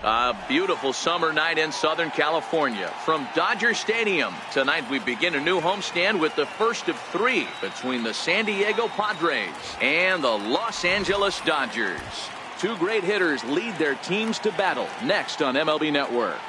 A beautiful summer night in Southern California. From Dodger Stadium, tonight we begin a new homestand with the first of three between the San Diego Padres and the Los Angeles Dodgers. Two great hitters lead their teams to battle next on MLB Network.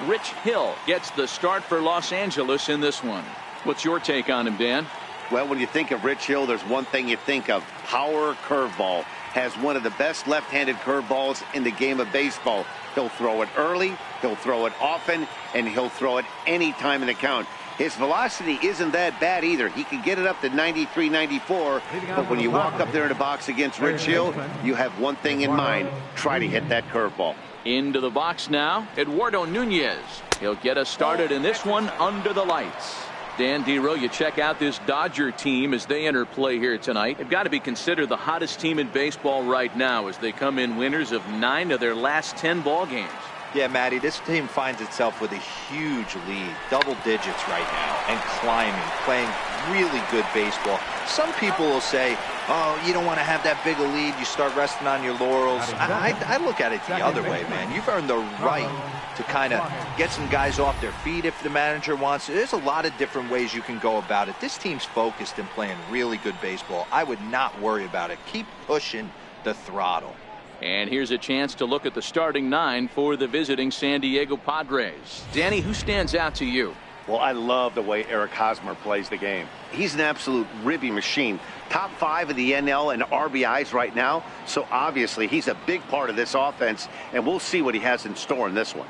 Rich Hill gets the start for Los Angeles in this one. What's your take on him, Dan? Well, when you think of Rich Hill, there's one thing you think of: power curveball. Has one of the best left-handed curveballs in the game of baseball. He'll throw it early, he'll throw it often, and he'll throw it any time in the count. His velocity isn't that bad either. He can get it up to 93, 94, but when you walk up there in the box against Rich Hill, you have one thing in mind: try to hit that curveball. Into the box now, Eduardo Nunez. He'll get us started in this one under the lights. Dan Dero, you check out this Dodger team as they enter play here tonight. They've got to be considered the hottest team in baseball right now as they come in winners of 9 of their last 10 ball games. Yeah, Matty, this team finds itself with a huge lead, double digits right now, and climbing, playing really good baseball. Some people will say, oh, you don't want to have that big a lead, you start resting on your laurels. I look at it the other way, man. You've earned the right to kind of get some guys off their feet if the manager wants to. There's a lot of different ways you can go about it. This team's focused and playing really good baseball. I would not worry about it. Keep pushing the throttle. And here's a chance to look at the starting 9 for the visiting San Diego Padres. Danny, who stands out to you? Well, I love the way Eric Hosmer plays the game. He's an absolute ribby machine. Top 5 of the NL in RBIs right now. So obviously he's a big part of this offense, and we'll see what he has in store in this one.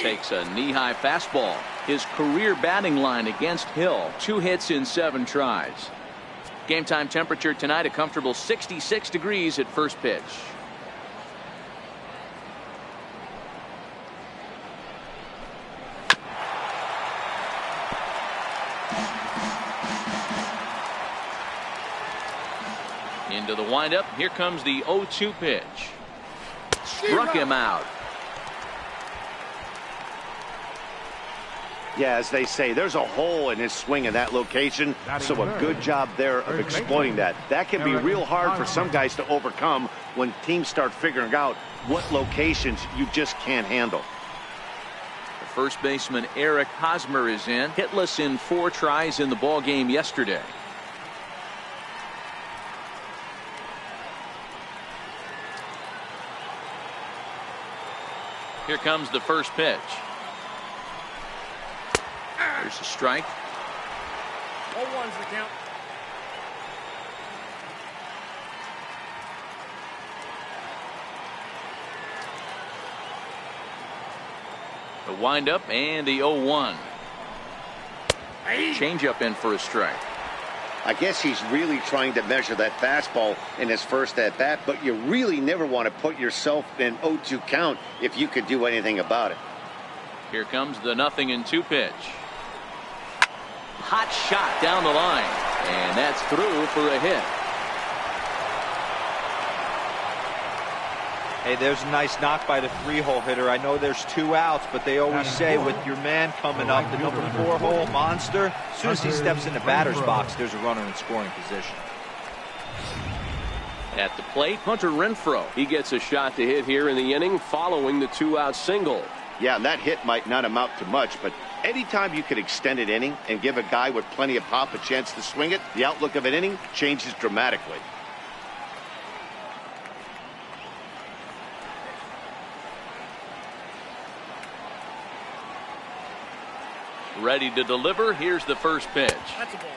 Takes a knee-high fastball. His career batting line against Hill: 2 hits in 7 tries. Game time temperature tonight, a comfortable 66 degrees at first pitch. Into the windup. Here comes the 0-2 pitch. Struck him out. Yeah, as they say, there's a hole in his swing in that location, so a good job there of exploiting that. That can be real hard for some guys to overcome when teams start figuring out what locations you just can't handle. The first baseman Eric Hosmer is in, hitless in 4 tries in the ball game yesterday. Here comes the first pitch. There's a strike. 0-1's the count. The windup and the 0-1. Changeup in for a strike. I guess he's really trying to measure that fastball in his first at bat, but you really never want to put yourself in 0-2 count if you could do anything about it. Here comes the 0-2 pitch. Hot shot down the line, and that's through for a hit. Hey, there's a nice knock by the 3-hole hitter. I know there's 2 outs, but they always say with your man coming up, the number 4-hole monster, as soon as he steps in the batter's box, there's a runner in scoring position. At the plate, Hunter Renfroe. He gets a shot to hit here in the inning following the 2-out single. Yeah, and that hit might not amount to much, but anytime you can extend an inning and give a guy with plenty of pop a chance to swing it, the outlook of an inning changes dramatically. Ready to deliver. Here's the first pitch. That's a ball.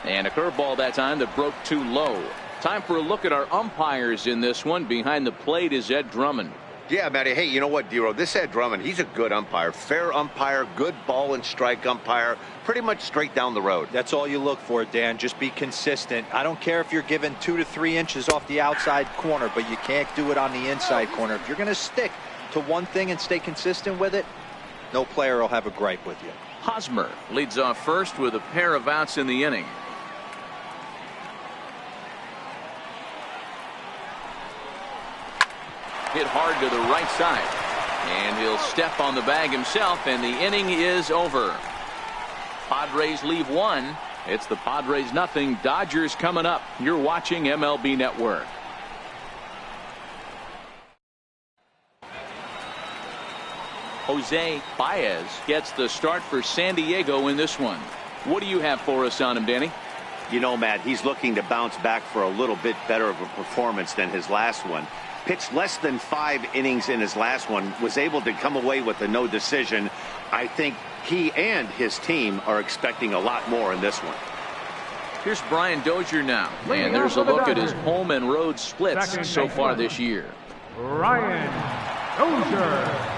And a curveball that time that broke too low. Time for a look at our umpires in this one. Behind the plate is Ed Drummond. Yeah, Matty. Hey, you know what, Dero? This Ed Drummond, he's a good umpire. Fair umpire, good ball and strike umpire. Pretty much straight down the road. That's all you look for, Dan. Just be consistent. I don't care if you're given 2 to 3 inches off the outside corner, but you can't do it on the inside corner. If you're going to stick to one thing and stay consistent with it, no player will have a gripe with you. Hosmer leads off first with a pair of outs in the inning. Hit hard to the right side, and he'll step on the bag himself, and the inning is over. Padres leave 1 It's the Padres nothing, Dodgers coming up. You're watching MLB Network. Jose Baez gets the start for San Diego in this one. What do you have for us on him, Danny? You know, Matt, he's looking to bounce back for a little bit better of a performance than his last one. Pitched less than 5 innings in his last one, was able to come away with a no decision. I think he and his team are expecting a lot more in this one. Here's Brian Dozier now, and there's a look at his home and road splits so far this year. Brian Dozier.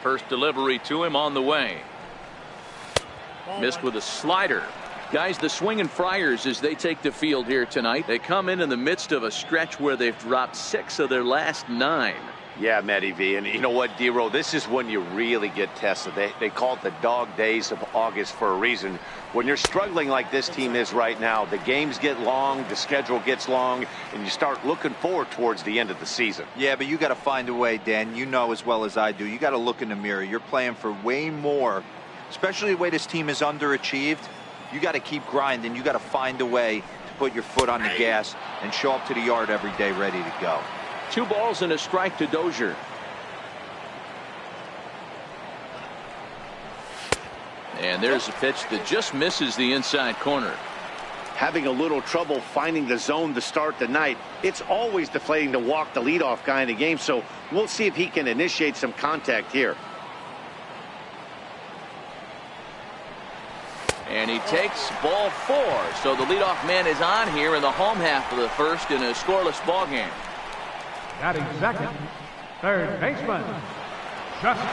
First delivery to him on the way. Missed with a slider. Guys, the swinging Friars as they take the field here tonight. They come in the midst of a stretch where they've dropped 6 of their last 9. Yeah, Matty V. And you know what, D-Row? This is when you really get tested. They call it the dog days of August for a reason. When you're struggling like this team is right now, the games get long, the schedule gets long, and you start looking forward towards the end of the season. Yeah, but you got to find a way, Dan. You know as well as I do. You got to look in the mirror. You're playing for way more, especially the way this team is underachieved. You got to keep grinding. You got to find a way to put your foot on the gas and show up to the yard every day ready to go. 2 balls and a strike to Dozier. And there's a pitch that just misses the inside corner. Having a little trouble finding the zone to start the night. It's always deflating to walk the leadoff guy in the game, so we'll see if he can initiate some contact here. And he takes ball 4. So the leadoff man is on here in the home half of the first in a scoreless ball game. Batting second, third baseman, Justin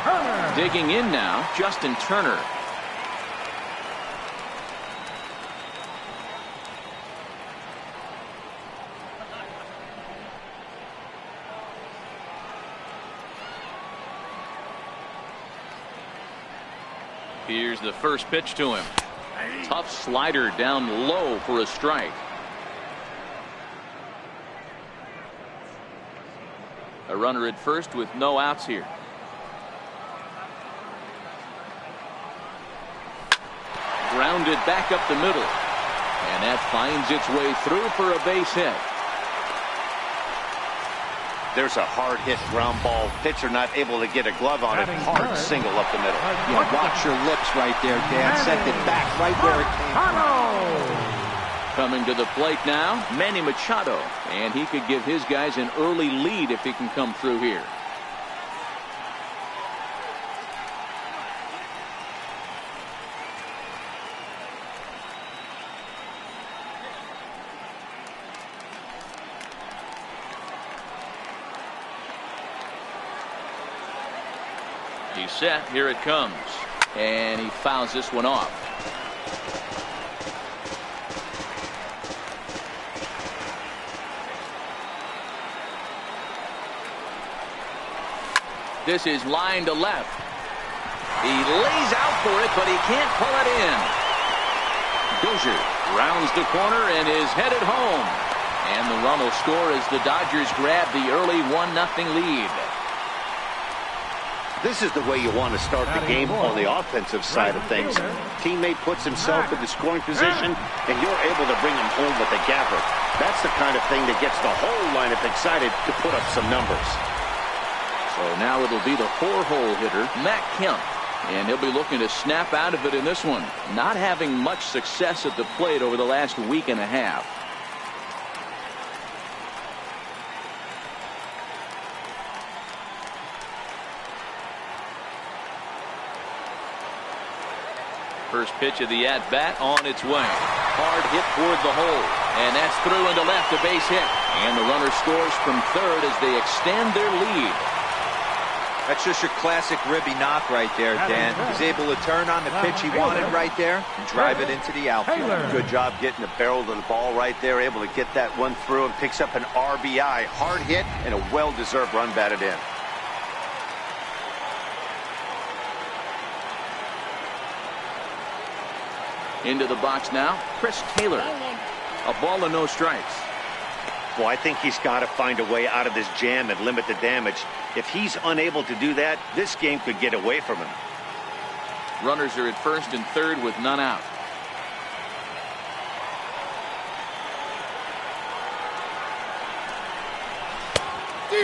Turner. Digging in now, Justin Turner. Here's the first pitch to him. Tough slider down low for a strike. A runner at first with no outs here. Grounded back up the middle. And that finds its way through for a base hit. There's a hard hit ground ball. Pitcher not able to get a glove on it. Hard single up the middle. Yeah, watch your lips right there, Dan. Send it back right where it came from. Coming to the plate now, Manny Machado. And he could give his guys an early lead if he can come through here. He's set. Here it comes. And he fouls this one off. This is line to left. He lays out for it, but he can't pull it in. Dozier rounds the corner and is headed home. And the run will score as the Dodgers grab the early 1-0 lead. This is the way you want to start the game on the offensive side of things. Teammate puts himself in the scoring position, and you're able to bring him home with a gapper. That's the kind of thing that gets the whole lineup excited to put up some numbers. So now it'll be the 4-hole hitter, Matt Kemp. And he'll be looking to snap out of it in this one. Not having much success at the plate over the last week and a half. First pitch of the at-bat on its way. Hard hit toward the hole. And that's through into left, a base hit. And the runner scores from third as they extend their lead. That's just your classic ribby knock right there, Dan. He's able to turn on the pitch he wanted right there and drive it into the outfield. Good job getting the barrel to the ball right there. Able to get that one through and picks up an RBI. Hard hit and a well-deserved run batted in. Into the box now, Chris Taylor. A ball and no strikes. Well, I think he's got to find a way out of this jam and limit the damage. If he's unable to do that, this game could get away from him. Runners are at first and third with none out.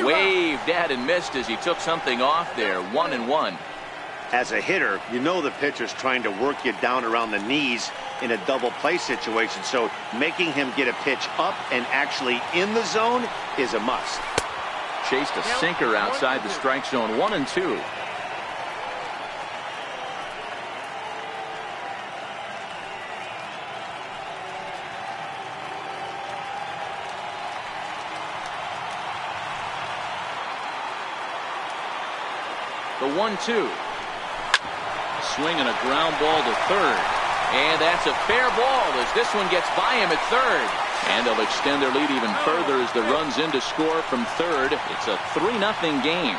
Waved at and missed as he took something off there. 1-1. As a hitter, you know the pitcher's trying to work you down around the knees in a double play situation. So making him get a pitch up and actually in the zone is a must. Chased a sinker outside the strike zone. 1-2. The 1-2. Swing and a ground ball to third. And that's a fair ball as this one gets by him at third. And they'll extend their lead even further as the run's in to score from third. It's a 3-0 game.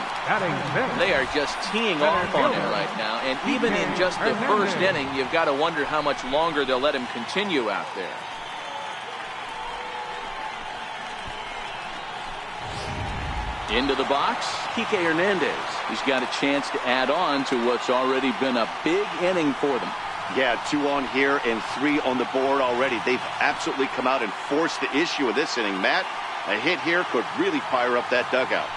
They are just teeing off on him right now. And even in just the first inning, you've got to wonder how much longer they'll let him continue out there. Into the box, Kike Hernandez. He's got a chance to add on to what's already been a big inning for them. Yeah, 2 on here and 3 on the board already. They've absolutely come out and forced the issue of this inning. Matt, a hit here could really fire up that dugout.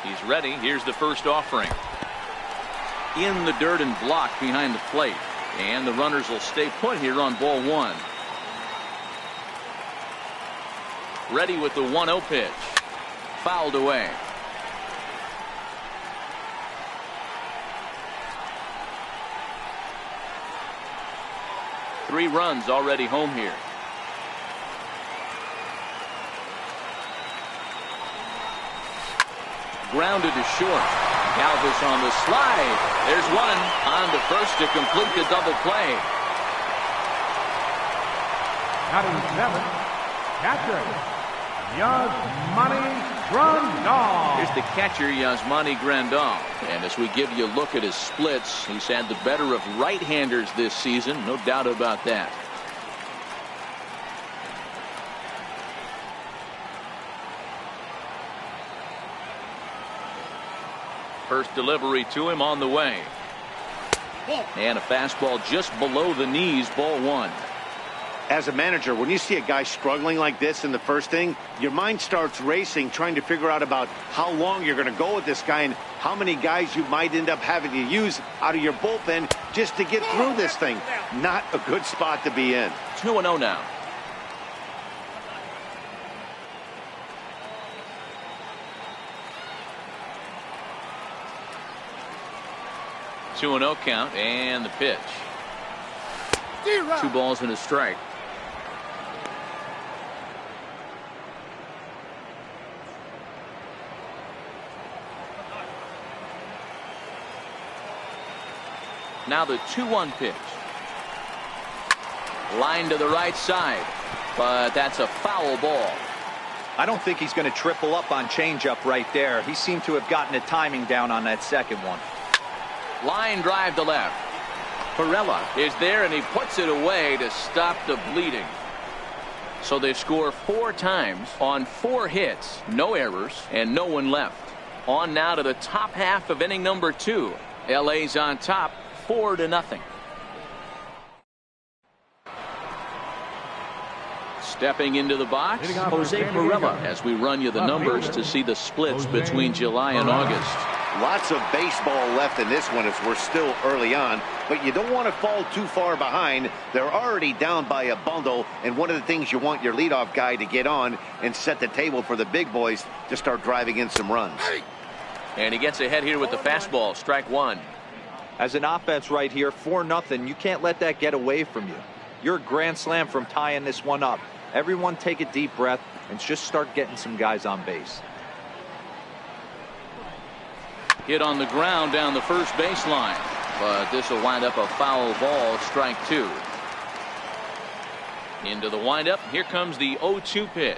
He's ready. Here's the first offering. In the dirt and blocked behind the plate. And the runners will stay put here on ball 1. Ready with the 1-0 pitch. Fouled away. Three runs already home here. Grounded to short. Galvis on the slide. There's one on to first to complete the double play. Batting 7, catcher, Yasmani Grandal. Here's the catcher, Yasmani Grandal. And as we give you a look at his splits, he's had the better of right-handers this season. No doubt about that. First delivery to him on the way. And a fastball just below the knees, ball 1. As a manager, when you see a guy struggling like this in the first inning, your mind starts racing, trying to figure out about how long you're going to go with this guy and how many guys you might end up having to use out of your bullpen just to get through this thing. Not a good spot to be in. 2-0 now. Two 2-0 count and the pitch. 2 balls and a strike. Now the 2-1 pitch. Line to the right side, but that's a foul ball. I don't think he's going to triple up on changeup right there. He seemed to have gotten the timing down on that second one. Line drive to left. Perella is there and he puts it away to stop the bleeding. So they score 4 times on 4 hits, no errors, and no one left. On now to the top half of inning number 2. LA's on top 4-0. Stepping into the box, Jose Perella, as we run you the numbers to see the splits between July and August. Lots of baseball left in this one as we're still early on, but you don't want to fall too far behind. They're already down by a bundle, and one of the things you want your leadoff guy to get on and set the table for the big boys to start driving in some runs. And he gets ahead here with the fastball, strike 1. As an offense right here, 4-0, you can't let that get away from you. You're a grand slam from tying this one up. Everyone take a deep breath and just start getting some guys on base. Hit on the ground down the first baseline, but this will wind up a foul ball, strike 2. Into the windup, here comes the 0-2 pitch.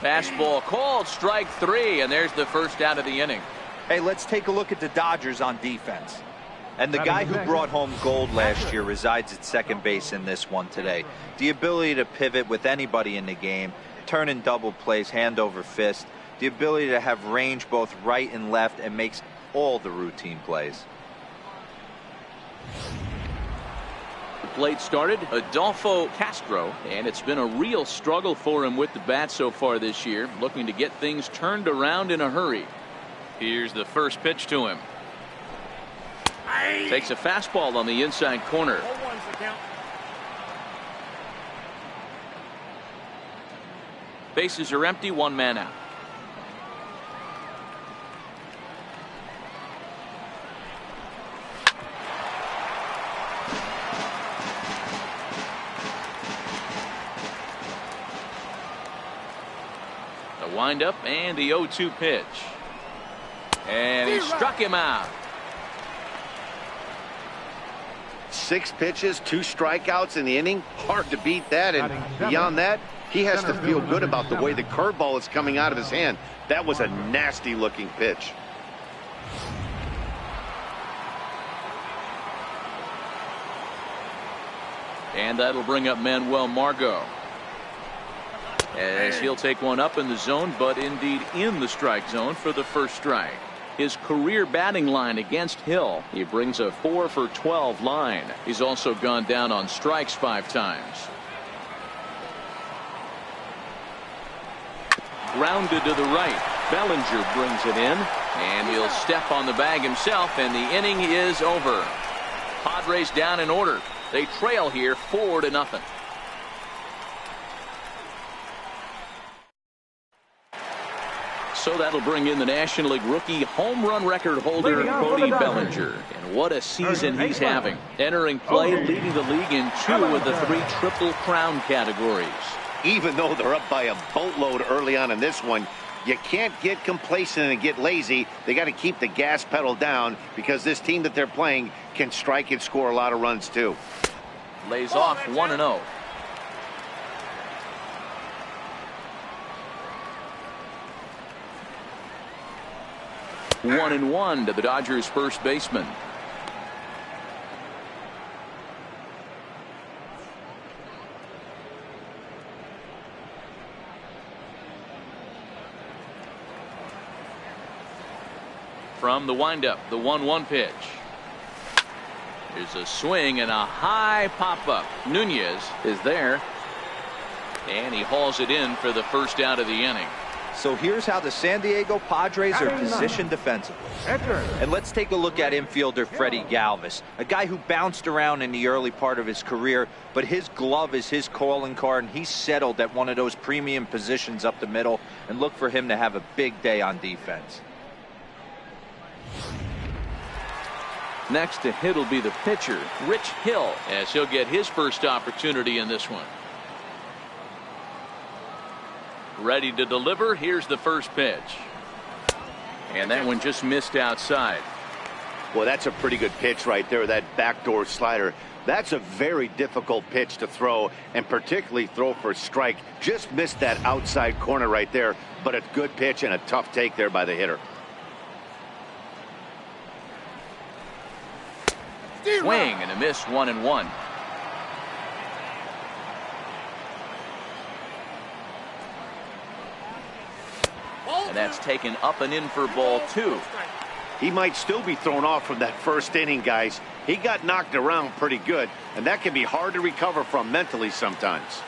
Fastball called, strike 3, and there's the first out of the inning. Hey, let's take a look at the Dodgers on defense. And the guy who brought home gold last year resides at second base in this one today. The ability to pivot with anybody in the game, turn in double plays, hand over fist, the ability to have range both right and left, and makes all the routine plays. The plate started Adolfo Castro, and it's been a real struggle for him with the bat so far this year, looking to get things turned around in a hurry. Here's the first pitch to him. Takes a fastball on the inside corner. Bases are empty, one man out. The windup and the 0-2 pitch. And he struck him out. 6 pitches, 2 strikeouts in the inning. Hard to beat that. And beyond that, he has to feel good about the way the curveball is coming out of his hand. That was a nasty looking pitch. And that'll bring up Manuel Margot, as he'll take one up in the zone, but indeed in the strike zone for the first strike. His career batting line against Hill, he brings a 4 for 12 line. He's also gone down on strikes 5 times. Grounded to the right. Bellinger brings it in, and he'll step on the bag himself, and the inning is over. Padres down in order. They trail here 4-0. So that'll bring in the National League rookie home run record holder Cody Bellinger. And what a season he's having. Entering play, leading the league in 2 of the 3 Triple Crown categories. Even though they're up by a boatload early on in this one, you can't get complacent and get lazy. They got to keep the gas pedal down, because this team that they're playing can strike and score a lot of runs too. Lays off 1-0. One and 1 to the Dodgers first baseman. From the windup, the 1-1 pitch. There's a swing and a high pop-up. Nunez is there, and he hauls it in for the first out of the inning. So here's how the San Diego Padres are positioned defensively. And let's take a look at infielder Freddie Galvis, a guy who bounced around in the early part of his career, but his glove is his calling card, and he's settled at one of those premium positions up the middle, and look for him to have a big day on defense. Next to hit will be the pitcher, Rich Hill, as he'll get his first opportunity in this one. Ready to deliver. Here's the first pitch. And that one just missed outside. Well, that's a pretty good pitch right there, that backdoor slider. That's a very difficult pitch to throw, and particularly throw for a strike. Just missed that outside corner right there, but a good pitch and a tough take there by the hitter. Swing and a miss, 1-1. And that's taken up and in for ball 2. He might still be thrown off from that first inning, guys. He got knocked around pretty good, and that can be hard to recover from mentally sometimes.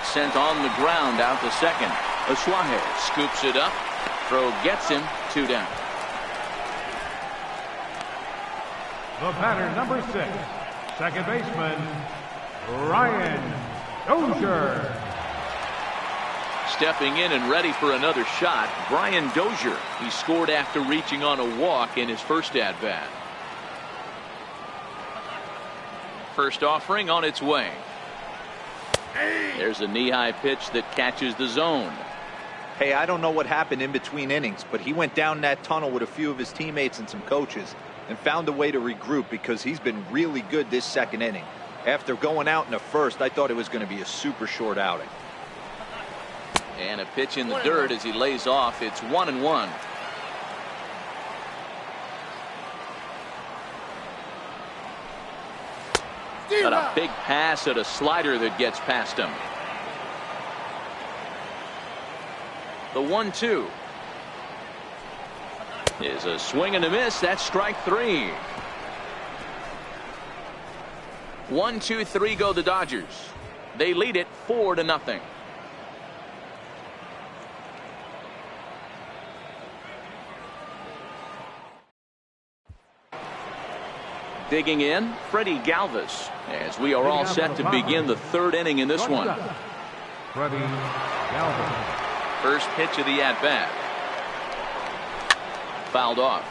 Sent on the ground out to second. Suarez scoops it up. Throw gets him, 2 down. The batter, number 6, second baseman, Ryan Dozier. Stepping in and ready for another shot, Brian Dozier. He scored after reaching on a walk in his first at-bat. First offering on its way. There's a knee-high pitch that catches the zone. Hey, I don't know what happened in between innings, but he went down that tunnel with a few of his teammates and some coaches and found a way to regroup, because he's been really good this second inning. After going out in the first, I thought it was going to be a super short outing. And a pitch in the dirt as he lays off. It's 1-1. Got a big pass at a slider that gets past him. The 1-2 is a swing and a miss. That's strike 3. 1-2-3 go the Dodgers. They lead it 4-0. Digging in, Freddie Galvis, as we are all set to begin the third inning in this one. Freddie Galvis. First pitch of the at-bat. Fouled off.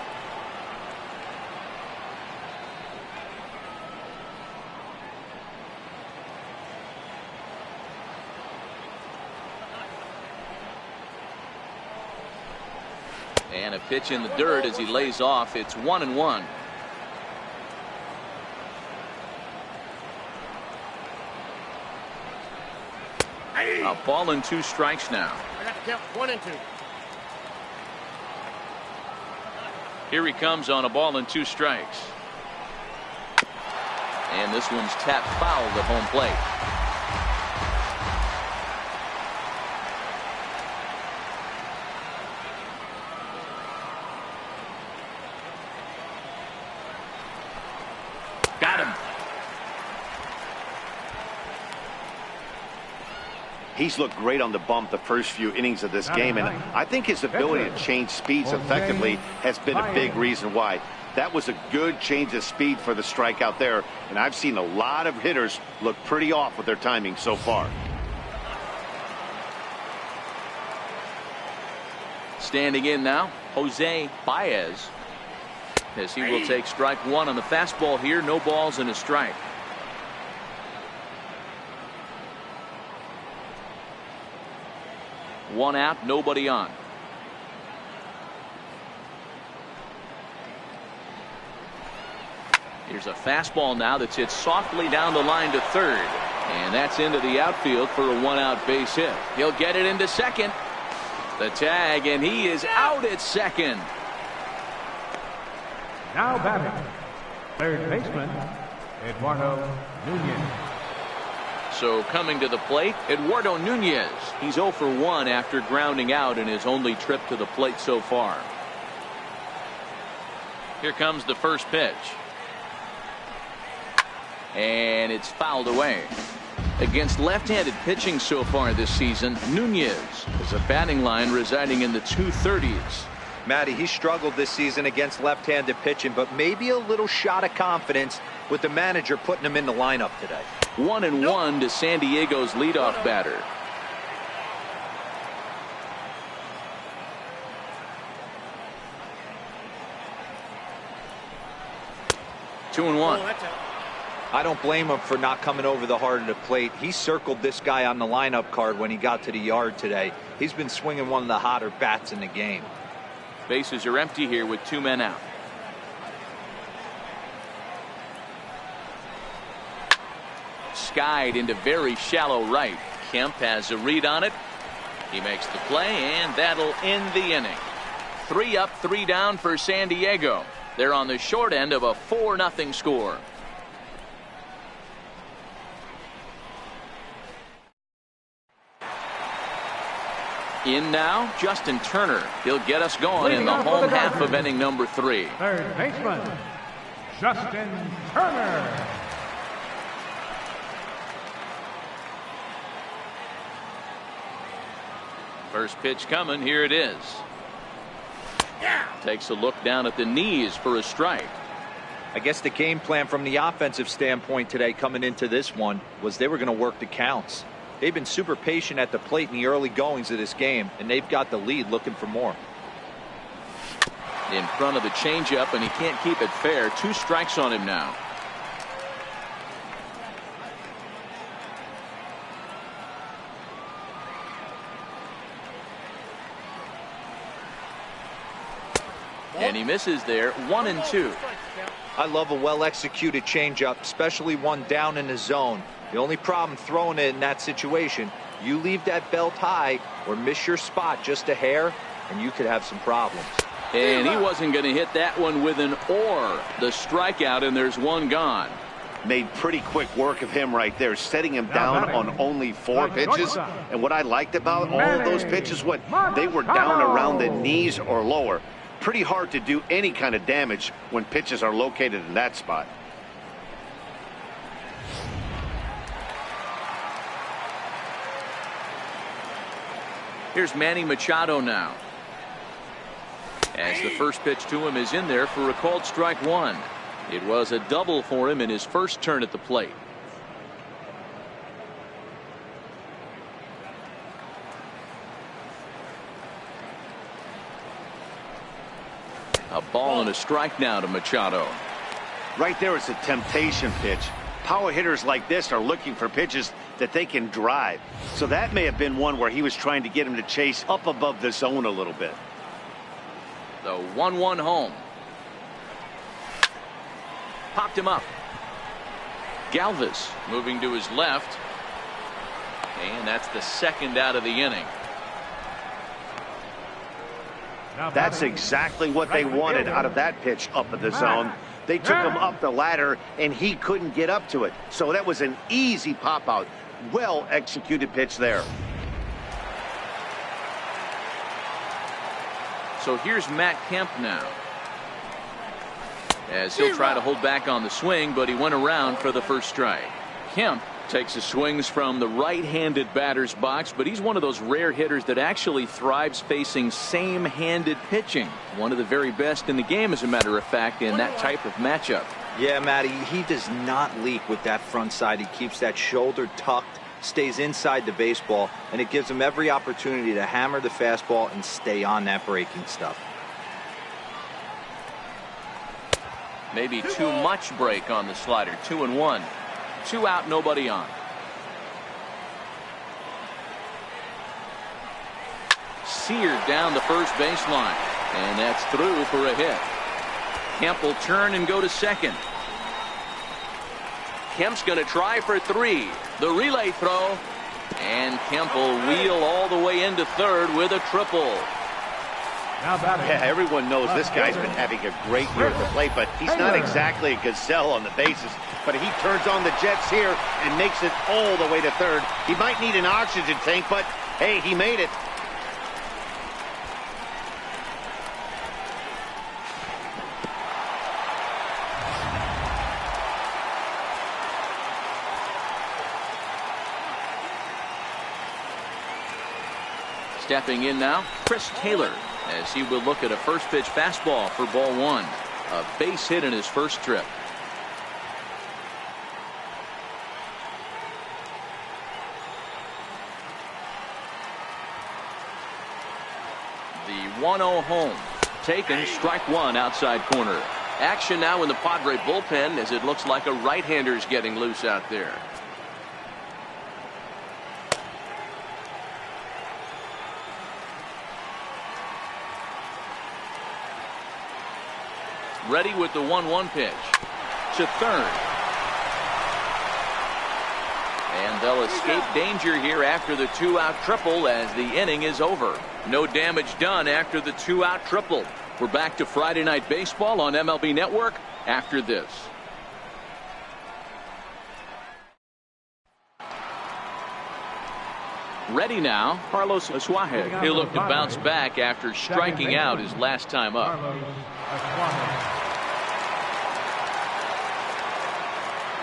And a pitch in the dirt as he lays off. It's 1-1. A ball and 2 strikes now. I got to count 1 and 2. Here he comes on a ball and 2 strikes. And this one's tapped foul at home plate. Got him. He's looked great on the bump the first few innings of this game, and I think his ability to change speeds effectively has been a big reason why. That was a good change of speed for the strikeout there, and I've seen a lot of hitters look pretty off with their timing so far. Standing in now, Jose Baez, as he will take strike 1 on the fastball here. No balls and a strike. One out, nobody on. Here's a fastball now that's hit softly down the line to third. And that's into the outfield for a 1-out base hit. He'll get it into second. The tag, and he is out at second. Now batting, third baseman, Eduardo Nunez. So coming to the plate, Eduardo Nunez. He's 0 for 1 after grounding out in his only trip to the plate so far. Here comes the first pitch. And it's fouled away. Against left-handed pitching so far this season, Nunez has a batting line residing in the 230s. Matty, he struggled this season against left-handed pitching, but maybe a little shot of confidence with the manager putting him in the lineup today. 1-1 to San Diego's leadoff batter. Two and 1. I don't blame him for not coming over the heart of the plate. He circled this guy on the lineup card when he got to the yard today. He's been swinging one of the hotter bats in the game. Bases are empty here with 2 men out. Skied into very shallow right. Kemp has a read on it. He makes the play, and that'll end the inning. 3 up, 3 down for San Diego. They're on the short end of a 4-0 score. In now, Justin Turner. He'll get us going in the home half of inning number 3. Third baseman, Justin Turner. First pitch coming. Here it is. Takes a look down at the knees for a strike. I guess the game plan from the offensive standpoint today coming into this one was they were going to work the counts. They've been super patient at the plate in the early goings of this game, and they've got the lead looking for more. In front of the changeup, and he can't keep it fair. 2 strikes on him now. And he misses there. 1-2. I love a well-executed changeup, especially one down in the zone. The only problem throwing it in that situation You leave that belt high or miss your spot just a hair, and you could have some problems. And he wasn't going to hit that one with an or. The strikeout, and there's one gone. Made pretty quick work of him right there, setting him down on only 4 pitches. And what I liked about all of those pitches, they were down around the knees or lower. Pretty hard to do any kind of damage when pitches are located in that spot. Here's Manny Machado now, as the first pitch to him is in there for a called strike one. It was a double for him in his first turn at the plate. A ball and a strike now to Machado. Right there is a temptation pitch. Power hitters like this are looking for pitches that they can drive. So that may have been one where he was trying to get him to chase up above the zone a little bit. The 1-1 home. Popped him up. Galvis moving to his left. And that's the second out of the inning. That's exactly what they wanted out of that pitch up in the zone. They took him up the ladder, and he couldn't get up to it. So that was an easy pop-out. Well-executed pitch there. So here's Matt Kemp now, as he'll try to hold back on the swing, but he went around for the first strike. Kemp takes his swings from the right-handed batter's box, but he's one of those rare hitters that actually thrives facing same-handed pitching. One of the very best in the game, as a matter of fact, in that type of matchup. Yeah, Matty, he does not leak with that front side. He keeps that shoulder tucked, stays inside the baseball, and it gives him every opportunity to hammer the fastball and stay on that breaking stuff. Maybe too much break on the slider. 2-1. 2 out, nobody on. Seared down the first baseline, and that's through for a hit. Kemp will turn and go to second. Kemp's going to try for 3. The relay throw, and Kemp will wheel all the way into third with a triple. Yeah, everyone knows this guy's been having a great year at the plate, but he's not exactly a gazelle on the bases. But he turns on the jets here and makes it all the way to third. He might need an oxygen tank, but hey, he made it. Stepping in now, Chris Taylor, as he will look at a first pitch fastball for ball one. A base hit in his first trip. The 1-0 home. Taken, strike one, outside corner. Action now in the Padre bullpen, as it looks like a right-hander's getting loose out there. Ready with the 1-1 pitch to third. And they'll escape danger here after the 2-out triple, as the inning is over. No damage done after the 2-out triple. We're back to Friday Night Baseball on MLB Network after this. Ready now, Carlos Asuaje. He'll look to bounce back after striking out his last time up.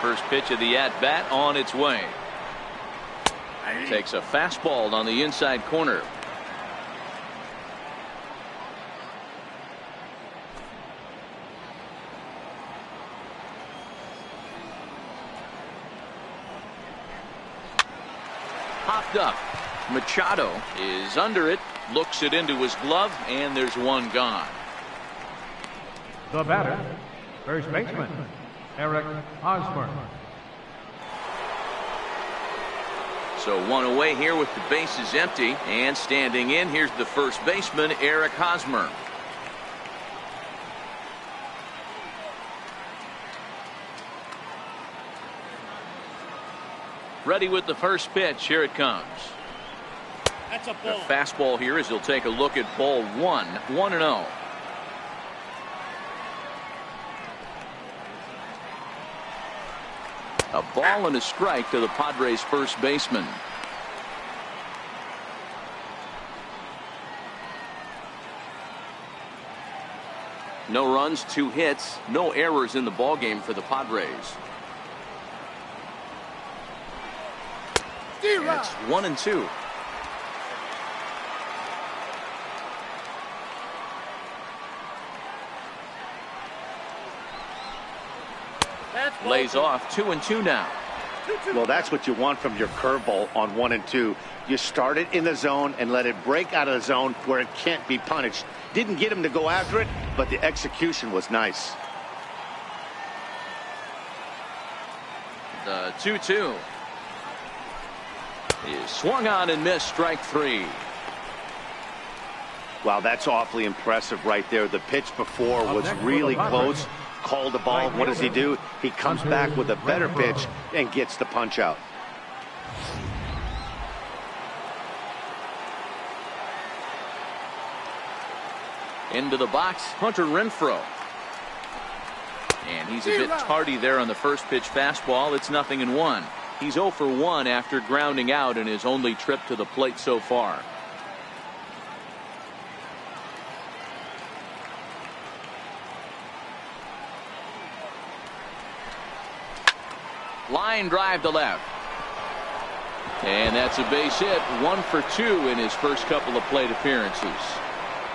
First pitch of the at-bat on its way. Takes a fastball on the inside corner. Popped up. Machado is under it, looks it into his glove, and there's one gone. The batter, first baseman, Eric Hosmer. So one away here with the bases empty, and standing in, here's the first baseman, Eric Hosmer. Ready with the first pitch. Here it comes. That's a The ball. fastball here as he'll take a look at ball 1, 1-0. A ball and a strike to the Padres first baseman. No runs, 2 hits, no errors in the ballgame for the Padres. And it's 1-2. Lays off 2-2 now. Well, that's what you want from your curveball on 1 and 2. You start it in the zone and let it break out of the zone where it can't be punished. Didn't get him to go after it, but the execution was nice. The 2-2 is swung on and missed, strike 3. Wow, that's awfully impressive right there. The pitch before was really close. Called the ball. What does he do? He comes back with a better pitch and gets the punch out. Into the box, Hunter Renfroe. And he's a bit tardy there on the first pitch fastball. It's 0-1. He's 0 for 1 after grounding out in his only trip to the plate so far. Line drive to left. And that's a base hit. 1 for 2 in his first couple of plate appearances.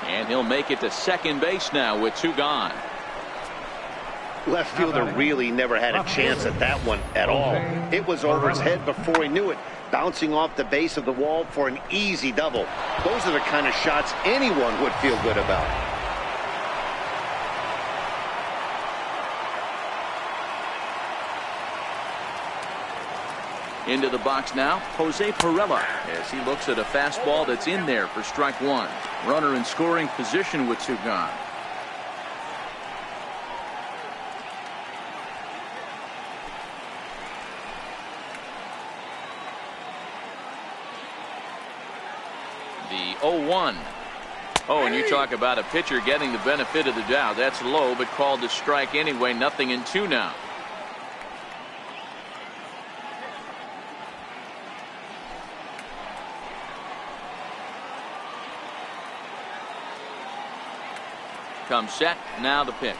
And he'll make it to second base now with 2 gone. Left fielder really never had a chance at that one at all. It was over his head before he knew it, bouncing off the base of the wall for an easy double. Those are the kind of shots anyone would feel good about. Into the box now, Jose Pirela, as he looks at a fastball that's in there for strike 1. Runner in scoring position with 2 gone. The 0-1. Oh, and you talk about a pitcher getting the benefit of the doubt. That's low, but called a strike anyway. 0-2 now. Comes set, now the pitch.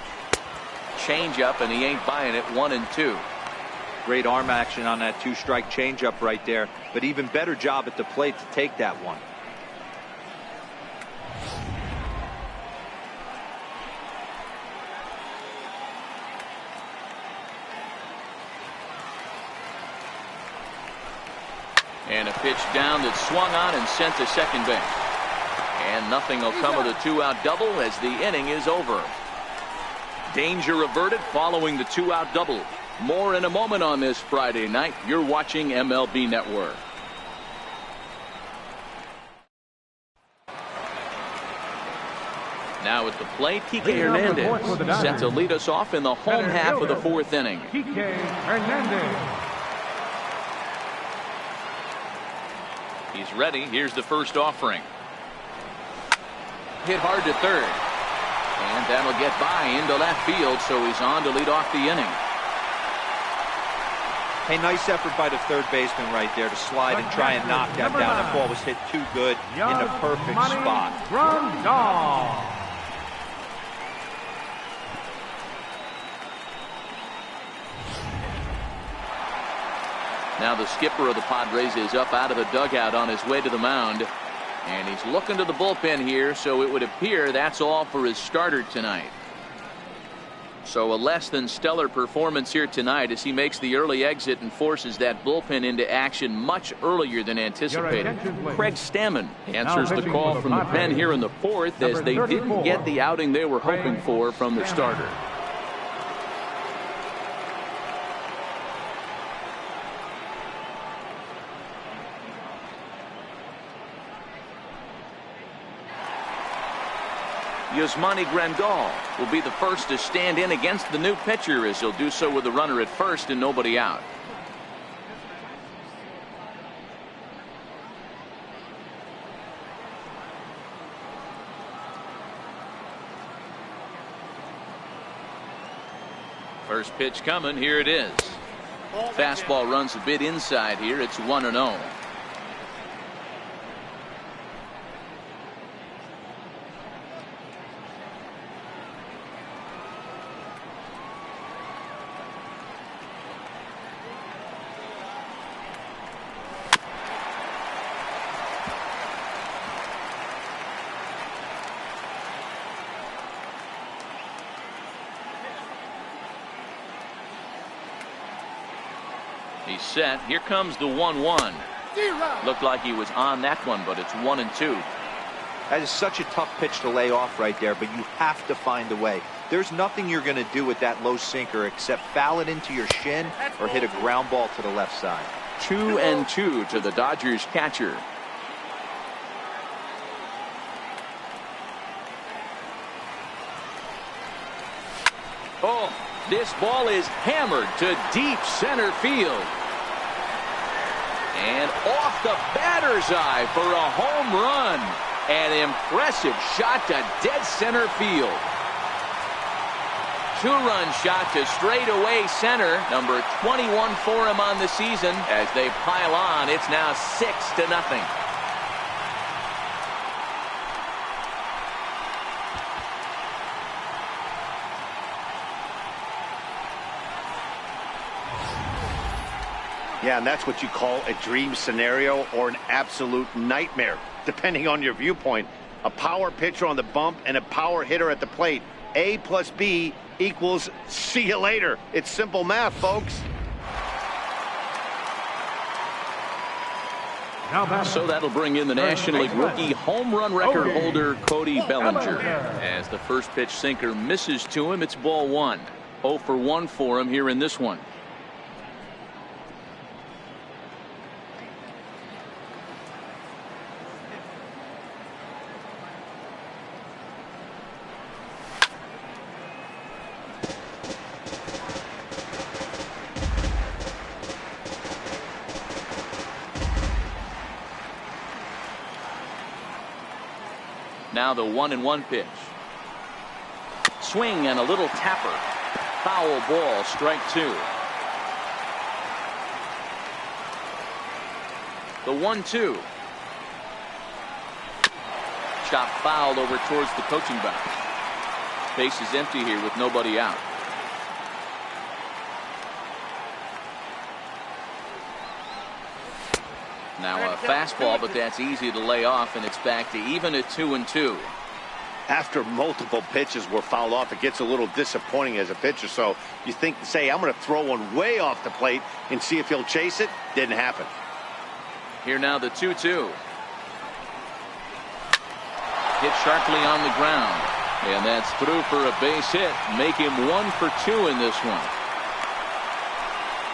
Change up, and he ain't buying it. 1-2. Great arm action on that 2-strike changeup right there, but even better job at the plate to take that one. And a pitch down that's swung on and sent to second base. And nothing will come of the 2-out double as the inning is over. Danger averted following the 2-out double. More in a moment on this Friday night. You're watching MLB Network. Now at the plate, Kike Hernandez set to lead us off in the home half of the 4th inning. Kike Hernandez. He's ready. Here's the first offering. Hit hard to third. And that'll get by into left field, so he's on to lead off the inning. Hey, nice effort by the third baseman right there to slide and try and knock that down. That ball was hit too good in the perfect spot. Now the skipper of the Padres is up out of the dugout on his way to the mound. And he's looking to the bullpen here, so it would appear that's all for his starter tonight. So a less than stellar performance here tonight as he makes the early exit and forces that bullpen into action much earlier than anticipated. Craig Stammen answers the call from the pen here in the 4th as they didn't get the outing they were hoping for from the starter. Yasmani Grandal will be the first to stand in against the new pitcher as he'll do so with the runner at first and nobody out. First pitch coming. Here it is. Fastball runs a bit inside here. It's 1-0. He's set. Here comes the 1-1. Looked like he was on that one, but it's 1-2. That is such a tough pitch to lay off right there, but you have to find a way. There's nothing you're going to do with that low sinker except foul it into your shin or hit a ground ball to the left side. 2-2 to the Dodgers catcher. Oh, this ball is hammered to deep center field. And off the batter's eye for a home run. An impressive shot to dead center field. Two-run shot to straightaway center. Number 21 for him on the season. As they pile on, it's now 6-0. Yeah, and that's what you call a dream scenario or an absolute nightmare, depending on your viewpoint. A power pitcher on the bump and a power hitter at the plate. A plus B equals see you later. It's simple math, folks. So that'll bring in the National League rookie home run record holder Cody Bellinger. As the first pitch sinker misses to him, it's ball one. 0 for 1 for him here in this one. Now the 1-1 pitch. Swing and a little tapper. Foul ball, strike two. The 1-2. Chop fouled over towards the coaching box. Base is empty here with nobody out. Now a fastball, but that's easy to lay off, and it's back to even at 2-2. After multiple pitches were fouled off, it gets a little disappointing as a pitcher. So you think, say, I'm going to throw one way off the plate and see if he'll chase it. Didn't happen. Here now the 2-2. Hit sharply on the ground. And that's through for a base hit. Make him 1 for 2 in this one.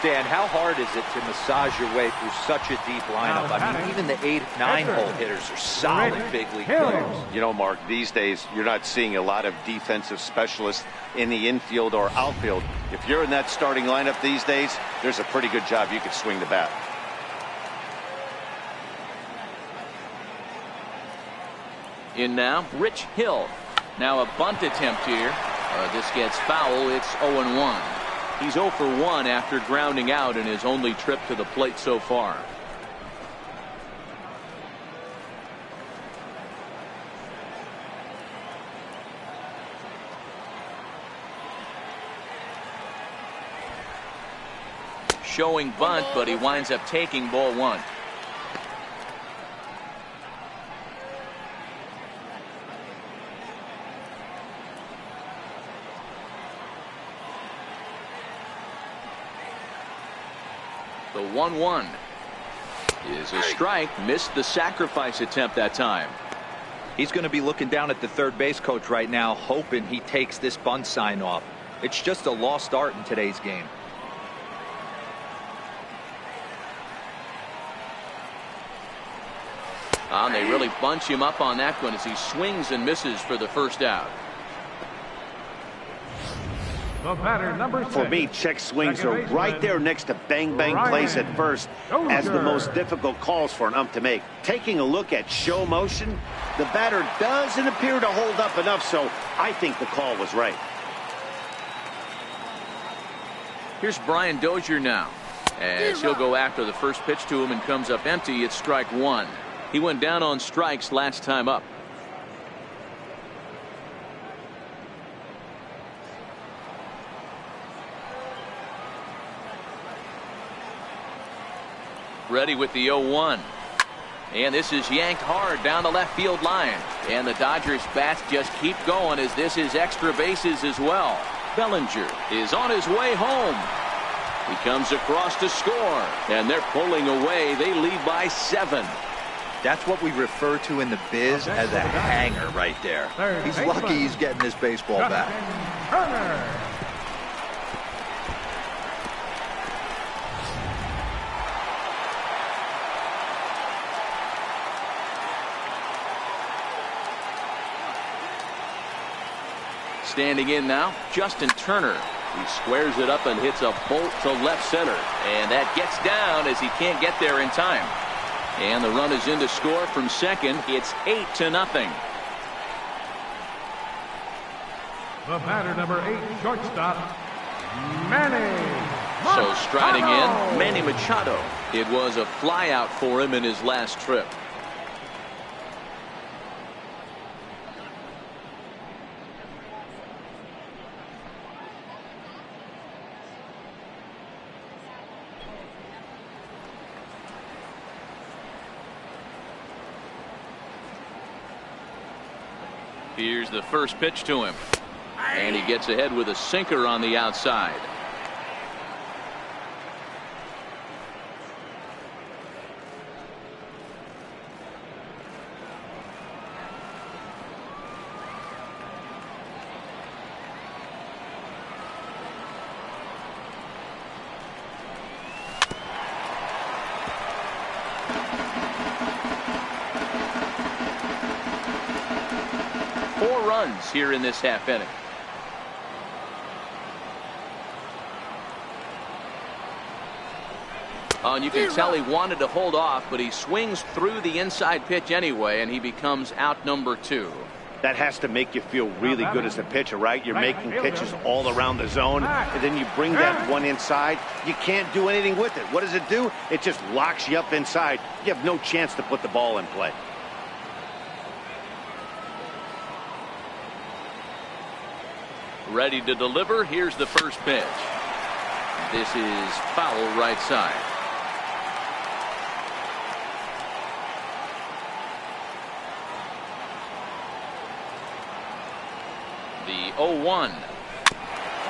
Dan, how hard is it to massage your way through such a deep lineup? I mean, even the 8-9 hole hitters are solid big league players. You know, Mark, these days you're not seeing a lot of defensive specialists in the infield or outfield. If you're in that starting lineup these days, there's a pretty good job you could swing the bat. In now, Rich Hill. Now a bunt attempt here. This gets foul. It's 0-1. He's 0 for 1 after grounding out in his only trip to the plate so far. Showing bunt, but he winds up taking ball one. The 1-1 is a strike. Missed the sacrifice attempt that time. He's going to be looking down at the third base coach right now, hoping he takes this bunt sign off. It's just a lost art in today's game. And they really bunch him up on that one as he swings and misses for the first out. The batter, number 6. For me, check swings are right there next to bang bang plays at first as the most difficult calls for an ump to make. Taking a look at show motion, the batter doesn't appear to hold up enough, so I think the call was right. Here's Brian Dozier now, as he'll go after the first pitch to him and comes up empty. It's strike one. He went down on strikes last time up. Ready with the 0-1. And this is yanked hard down the left field line. And the Dodgers bats just keep going as this is extra bases as well. Bellinger is on his way home. He comes across to score. And they're pulling away. They lead by 7. That's what we refer to in the biz as a hanger right there. He's lucky he's getting this baseball back. Standing in now, Justin Turner. He squares it up and hits a bolt to left center. And that gets down as he can't get there in time. And the run is in to score from second. It's 8-0. The batter, number 8, shortstop, Manny Machado. So striding in, Manny Machado. It was a flyout for him in his last trip. Here's the first pitch to him. And he gets ahead with a sinker on the outside. Runs here in this half inning. And you can tell he wanted to hold off, but he swings through the inside pitch anyway, and he becomes out number 2. That has to make you feel really good as a pitcher, right? You're making pitches all around the zone, and then you bring that one inside. You can't do anything with it. What does it do? It just locks you up inside. You have no chance to put the ball in play. Ready to deliver. Here's the first pitch. This is foul right side. The 0-1.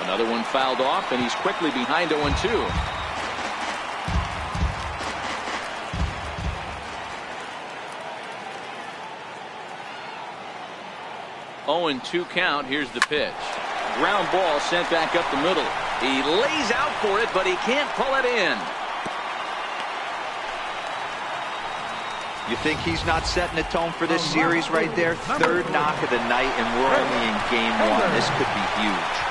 Another one fouled off, and he's quickly behind 0-2. 0-2 count. Here's the pitch. Ground ball sent back up the middle. He lays out for it, but he can't pull it in. You think he's not setting the tone for this series right there? Third knock of the night, and we're only in game 1. This could be huge.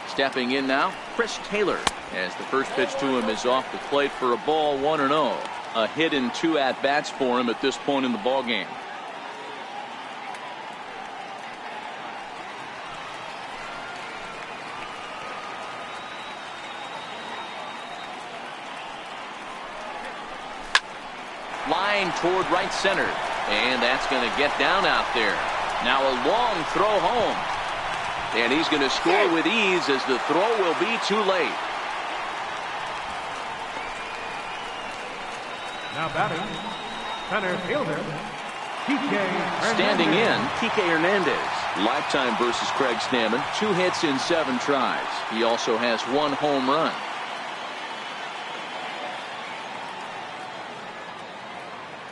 Stepping in now, Chris Taylor, as the first pitch to him is off the plate for a ball, 1-0. A hit and 2 at-bats for him at this point in the ball game. Line toward right center, and that's going to get down out there. Now a long throw home. And he's going to score with ease as the throw will be too late. Now batting, center fielder, TK Standing in, TK Hernandez. Lifetime versus Craig Stammen. 2 hits in 7 tries. He also has 1 home run.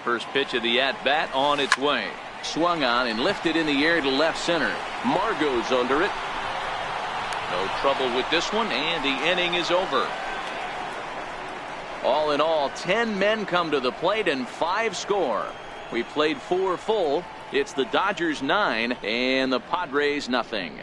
First pitch of the at-bat on its way. Swung on and lifted in the air to left center. Margot's under it. No trouble with this one, and the inning is over. All in all, 10 men come to the plate and 5 score. We played 4 full. It's the Dodgers 9 and the Padres nothing.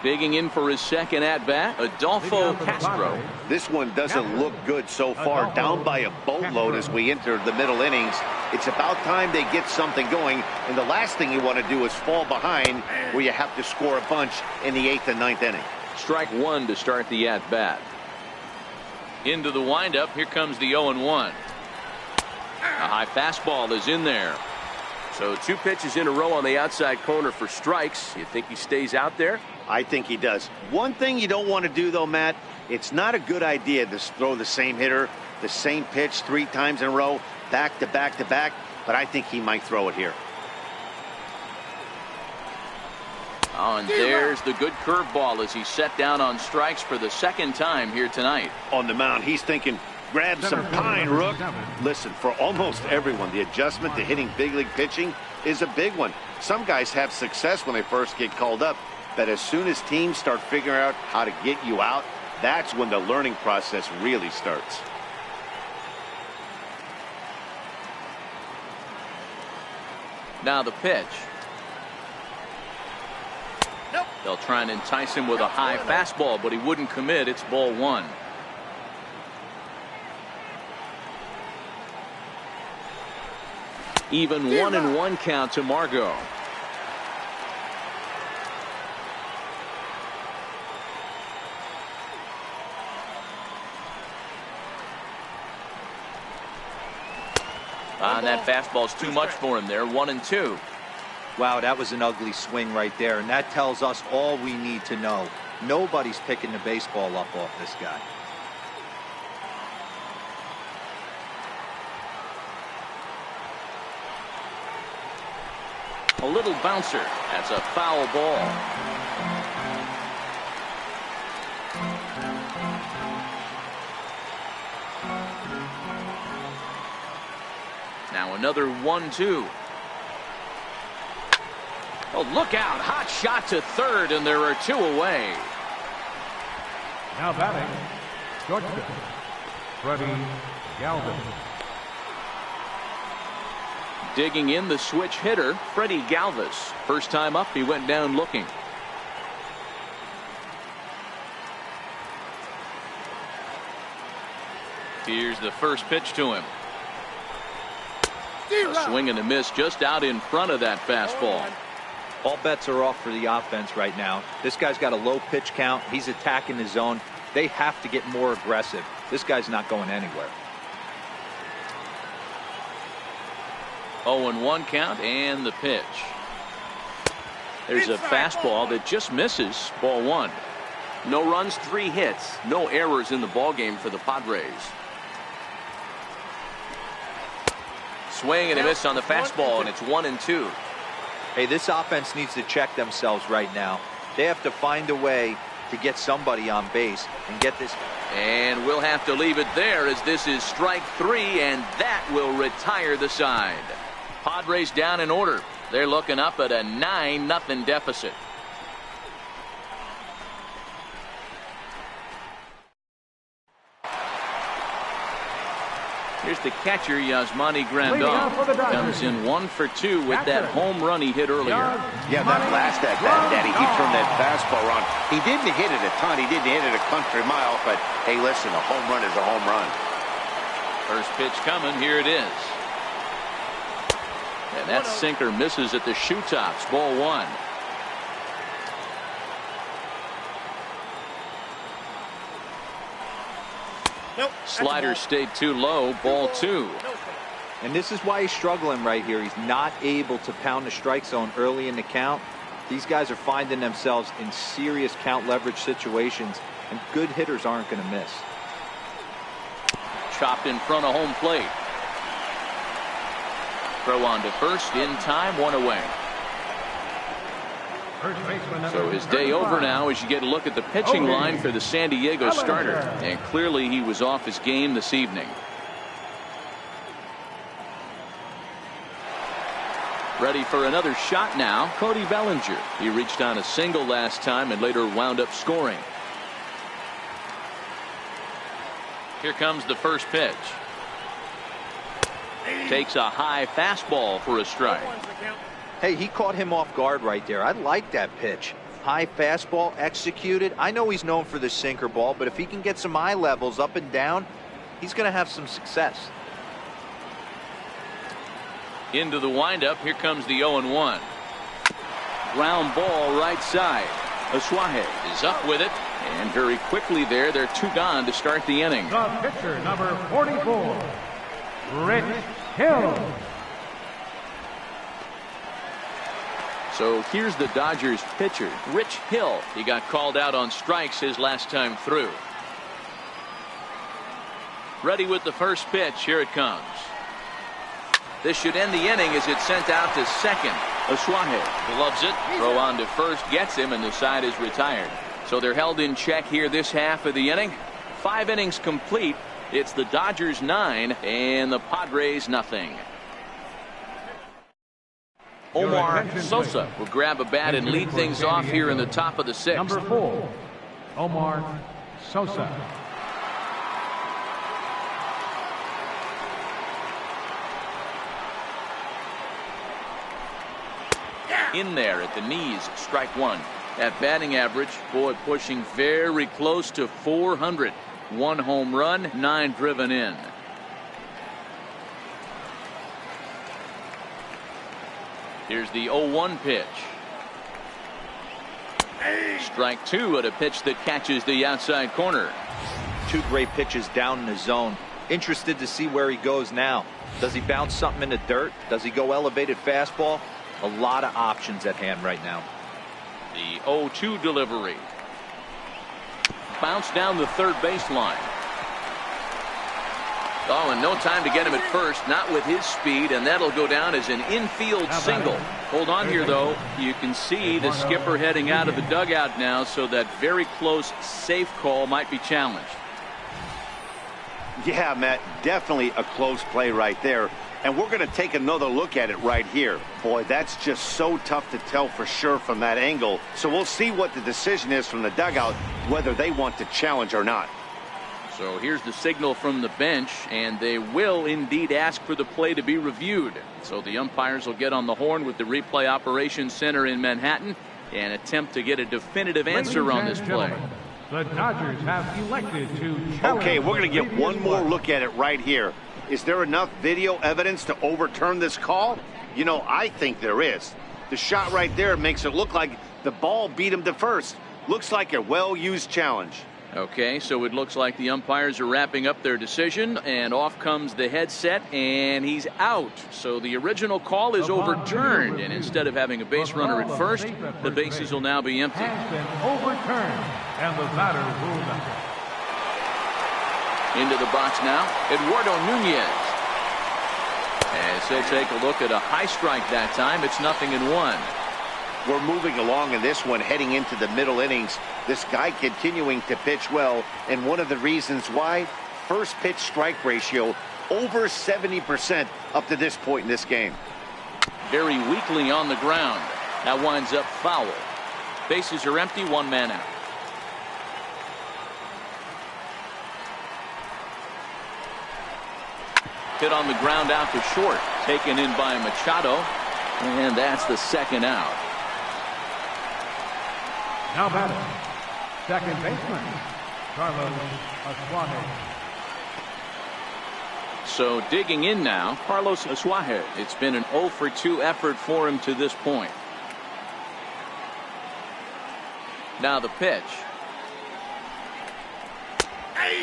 Digging in for his second at-bat, Adolfo Castro. This one doesn't look good so far. Down by a boatload as we enter the middle innings. It's about time they get something going. And the last thing you want to do is fall behind where you have to score a bunch in the 8th and 9th inning. Strike one to start the at-bat. Into the windup. Here comes the 0-1. A high fastball is in there. So 2 pitches in a row on the outside corner for strikes. You think he stays out there? I think he does. One thing you don't want to do, though, Matt, it's not a good idea to throw the same hitter, the same pitch 3 times in a row, back to back to back, but I think he might throw it here. Oh, and there's the good curveball as he set down on strikes for the second time here tonight. On the mound, he's thinking, grab some pine, Rook. Listen, for almost everyone, the adjustment to hitting big league pitching is a big one. Some guys have success when they first get called up, but as soon as teams start figuring out how to get you out, that's when the learning process really starts. Now the pitch. They'll try and entice him with a high fastball, but he wouldn't commit. It's ball 1. Even 1-1 count to Margot. And that fastball's too much for him there. 1-2. Wow, that was an ugly swing right there, and that tells us all we need to know. Nobody's picking the baseball up off this guy. A little bouncer. That's a foul ball. Now another 1-2. Oh, look out. Hot shot to third, and there are 2 away. Now batting, shortstop, Freddie Galvin. Digging in, the switch hitter, Freddie Galvis. First time up, he went down looking. Here's the first pitch to him. A swing and a miss just out in front of that fastball. All bets are off for the offense right now. This guy's got a low pitch count. He's attacking the zone. They have to get more aggressive. This guy's not going anywhere. 0-1 count and the pitch. There's a fastball that just misses. Ball 1. No runs, 3 hits. No errors in the ballgame for the Padres. Swing and a miss on the fastball, and it's 1-2. Hey, this offense needs to check themselves right now. They have to find a way to get somebody on base and get this. And we'll have to leave it there as this is strike 3, and that will retire the side. Padres down in order. They're looking up at a 9-0 deficit. Here's the catcher, Yasmani Grandal. Comes in 1 for 2 with that home run he hit earlier. Yeah, that last at bat, Daddy, he turned that fastball around. He didn't hit it a ton. He didn't hit it a country mile, but hey, listen, a home run is a home run. First pitch coming. Here it is. And that sinker misses at the shoe tops. Ball 1. Slider stayed too low. Ball 2. And this is why he's struggling right here. He's not able to pound the strike zone early in the count. These guys are finding themselves in serious count leverage situations, and good hitters aren't going to miss. Chopped in front of home plate. Throw on to first in time. 1 away. So his day over now as you get a look at the pitching line for the San Diego starter. And clearly he was off his game this evening. Ready for another shot now, Cody Bellinger. He reached on a single last time and later wound up scoring. Here comes the first pitch. Takes a high fastball for a strike. Hey, he caught him off guard right there. I like that pitch. high fastball executed. I know he's known for the sinker ball, but if he can get some eye levels up and down, he's going to have some success. Into the windup. Here comes the 0-1. Ground ball right side. Aswahe is up with it, and very quickly there, they're 2 gone to start the inning. The pitcher, number 44, Rich Hill. So here's the Dodgers pitcher, Rich Hill. He got called out on strikes his last time through. Ready with the first pitch. Here it comes. This should end the inning as it's sent out to second. Aswahe gloves it. Throw on to first. Gets him, and the side is retired. So they're held in check here this half of the inning. 5 innings complete. It's the Dodgers 9 and the Padres nothing. Omar Sosa will grab a bat and lead things off here in the top of the 6th. Number 4, Omar Sosa. In there at the knees, strike 1. That batting average, boy, pushing very close to 400. 1 home run, 9 driven in. Here's the 0-1 pitch. Strike 2 at a pitch that catches the outside corner. 2 great pitches down in the zone. Interested to see where he goes now. Does he bounce something in the dirt? Does he go elevated fastball? A lot of options at hand right now. The 0-2 delivery. Bounce down the third baseline. Oh, and no time to get him at first, not with his speed, and that'll go down as an infield single. Hold on here, though. You can see the skipper heading out of the dugout now, so that very close, safe call might be challenged. Yeah, Matt, definitely a close play right there. And we're going to take another look at it right here. Boy, that's just so tough to tell for sure from that angle. So we'll see what the decision is from the dugout, whether they want to challenge or not. So here's the signal from the bench, and they will indeed ask for the play to be reviewed. So the umpires will get on the horn with the replay operations center in Manhattan and attempt to get a definitive answer on this play. The Dodgers have elected to challenge. Okay, we're going to get one more look at it right here. Is there enough video evidence to overturn this call? You know, I think there is. The shot right there makes it look like the ball beat him to first. Looks like a well-used challenge. Okay, so it looks like the umpires are wrapping up their decision, and off comes the headset, and he's out. So the original call is overturned, and instead of having a base runner at first, the bases will now be empty. Has been overturned, and the batter ruled out. Into the box now, Eduardo Nunez. As they take a look at a high strike that time, it's 0-1. We're moving along in this one, heading into the middle innings. This guy continuing to pitch well, and one of the reasons why, first pitch strike ratio over 70% up to this point in this game. Very weakly on the ground. That winds up foul. Bases are empty, 1 man out. Hit on the ground out to short. Taken in by Machado. And that's the 2nd out. Now batting, second baseman, Carlos Aswahe. So digging in now, Carlos Aswahe. It's been an 0-for-2 effort for him to this point. Now the pitch.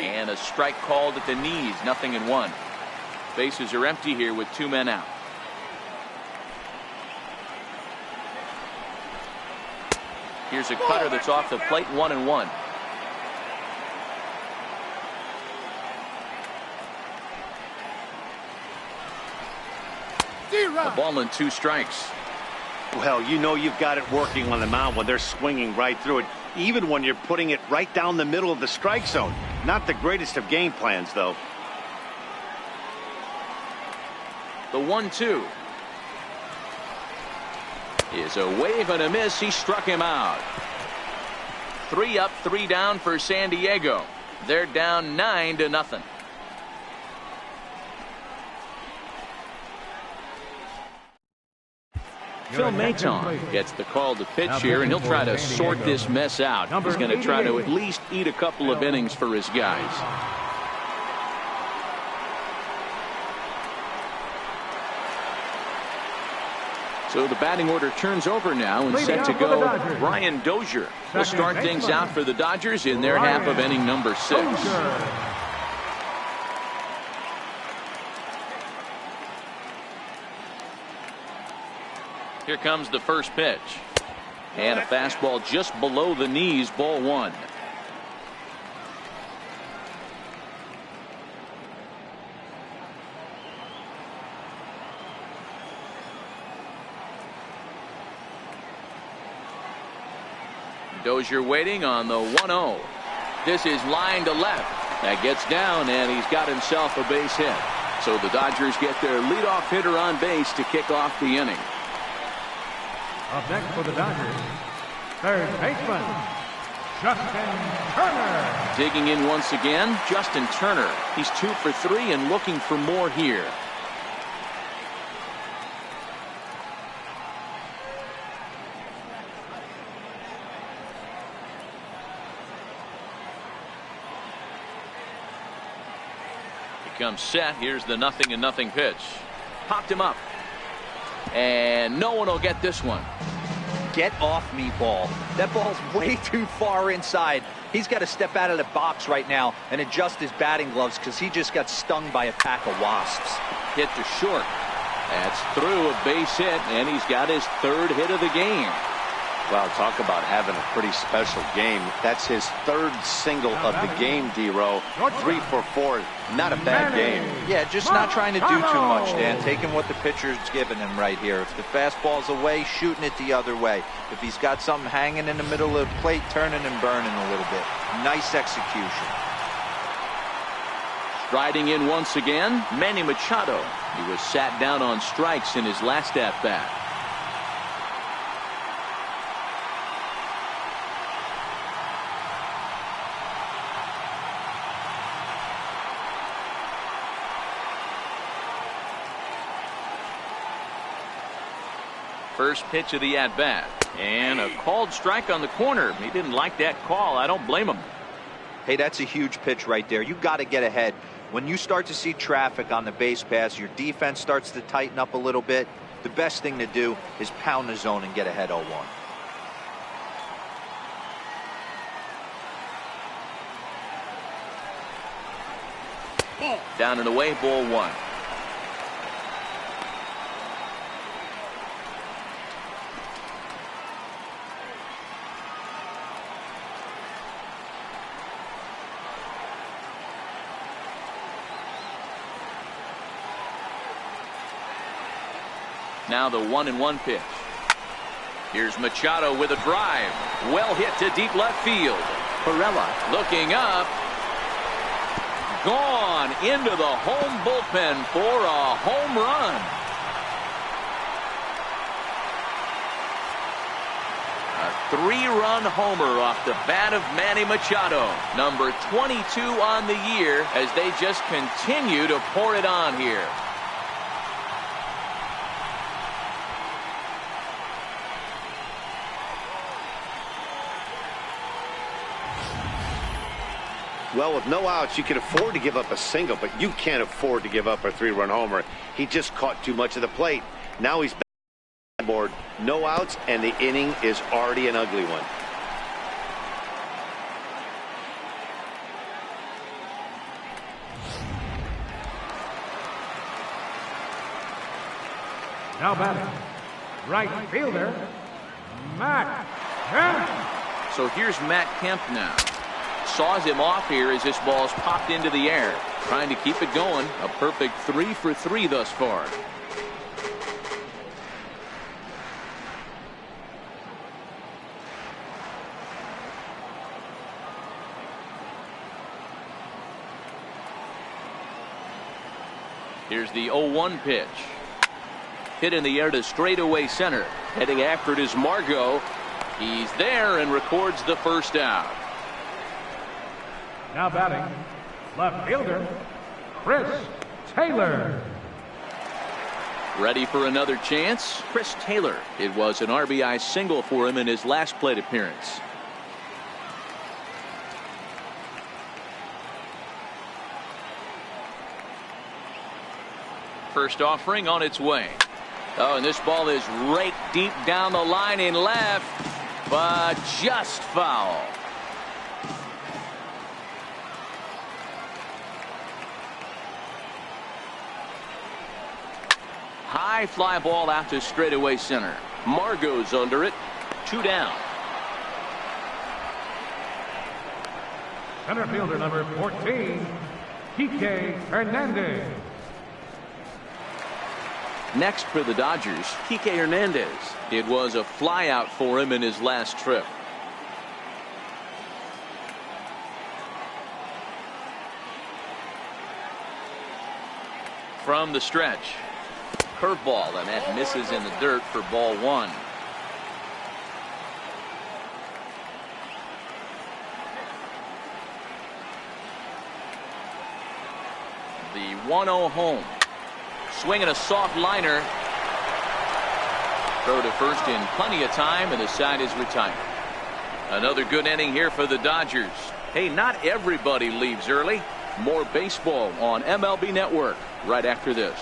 And a strike called at the knees, 0-1. Bases are empty here with 2 men out. Here's a cutter that's off the plate, 1-1. A ball and 2 strikes. Well, you know you've got it working on the mound when they're swinging right through it, even when you're putting it right down the middle of the strike zone. Not the greatest of game plans, though. The 1-2 is a wave and a miss. He struck him out. 3 up, 3 down for San Diego. They're down 9-0. Phil Maton gets the call to pitch here, and he'll try to sort this mess out. He's going to try to at least eat a couple of innings for his guys. So the batting order turns over now, and set to go Brian Dozier. Will start things out for the Dodgers in their half of inning number 6. Here comes the first pitch. And a fastball just below the knees, ball 1. Dozier waiting on the 1-0. This is line to left. That gets down, and he's got himself a base hit. So the Dodgers get their leadoff hitter on base to kick off the inning. Up next for the Dodgers, third baseman, Justin Turner. Digging in once again, Justin Turner. He's 2 for 3 and looking for more here. He comes set. Here's the 0-0 pitch. Popped him up. And no one will get this one. Get off me, ball. That ball's way too far inside. He's got to step out of the box right now and adjust his batting gloves because he just got stung by a pack of wasps. Hit to short. That's through a base hit, and he's got his 3rd hit of the game. Well, talk about having a pretty special game. That's his 3rd single of the game, D-Row. 3 for 4. Not a bad game. Yeah, just not trying to do too much, Dan. Taking what the pitcher's giving him right here. If the fastball's away, shooting it the other way. If he's got something hanging in the middle of the plate, turning and burning a little bit. Nice execution. Striding in once again, Manny Machado. He was sat down on strikes in his last at-bat. First pitch of the at-bat, and a called strike on the corner. He didn't like that call. I don't blame him. Hey, that's a huge pitch right there. You got to get ahead. When you start to see traffic on the base pass, your defense starts to tighten up a little bit. The best thing to do is pound the zone and get ahead 0-1. Down and away, ball 1. Now the 1-1 pitch. Here's Machado with a drive. Well hit to deep left field. Perella looking up. Gone into the home bullpen for a home run. A 3-run homer off the bat of Manny Machado. Number 22 on the year as they just continue to pour it on here. Well, with no outs, you can afford to give up a single, but you can't afford to give up a 3-run homer. He just caught too much of the plate. Now he's back on board. No outs, and the inning is already an ugly one. Now batting, right fielder, Matt Kemp. So here's Matt Kemp now. Saws him off here as this ball's popped into the air. Trying to keep it going. A perfect 3 for 3 thus far. Here's the 0-1 pitch. Hit in the air to straightaway center. Heading after it is Margot. He's there and records the first out. Now batting, left fielder, Chris Taylor. Ready for another chance? Chris Taylor. It was an RBI single for him in his last plate appearance. First offering on its way. Oh, and this ball is raked deep down the line in left, but just foul. High fly ball out to straightaway center. Margot's under it. 2 down. Center fielder number 14, Kike Hernandez. Next for the Dodgers, Kike Hernandez. It was a flyout for him in his last trip. From the stretch. Curveball, and that misses in the dirt for ball 1. The 1-0 home. Swinging a soft liner. Throw to first in plenty of time, and the side is retired. Another good inning here for the Dodgers. Hey, not everybody leaves early. More baseball on MLB Network right after this.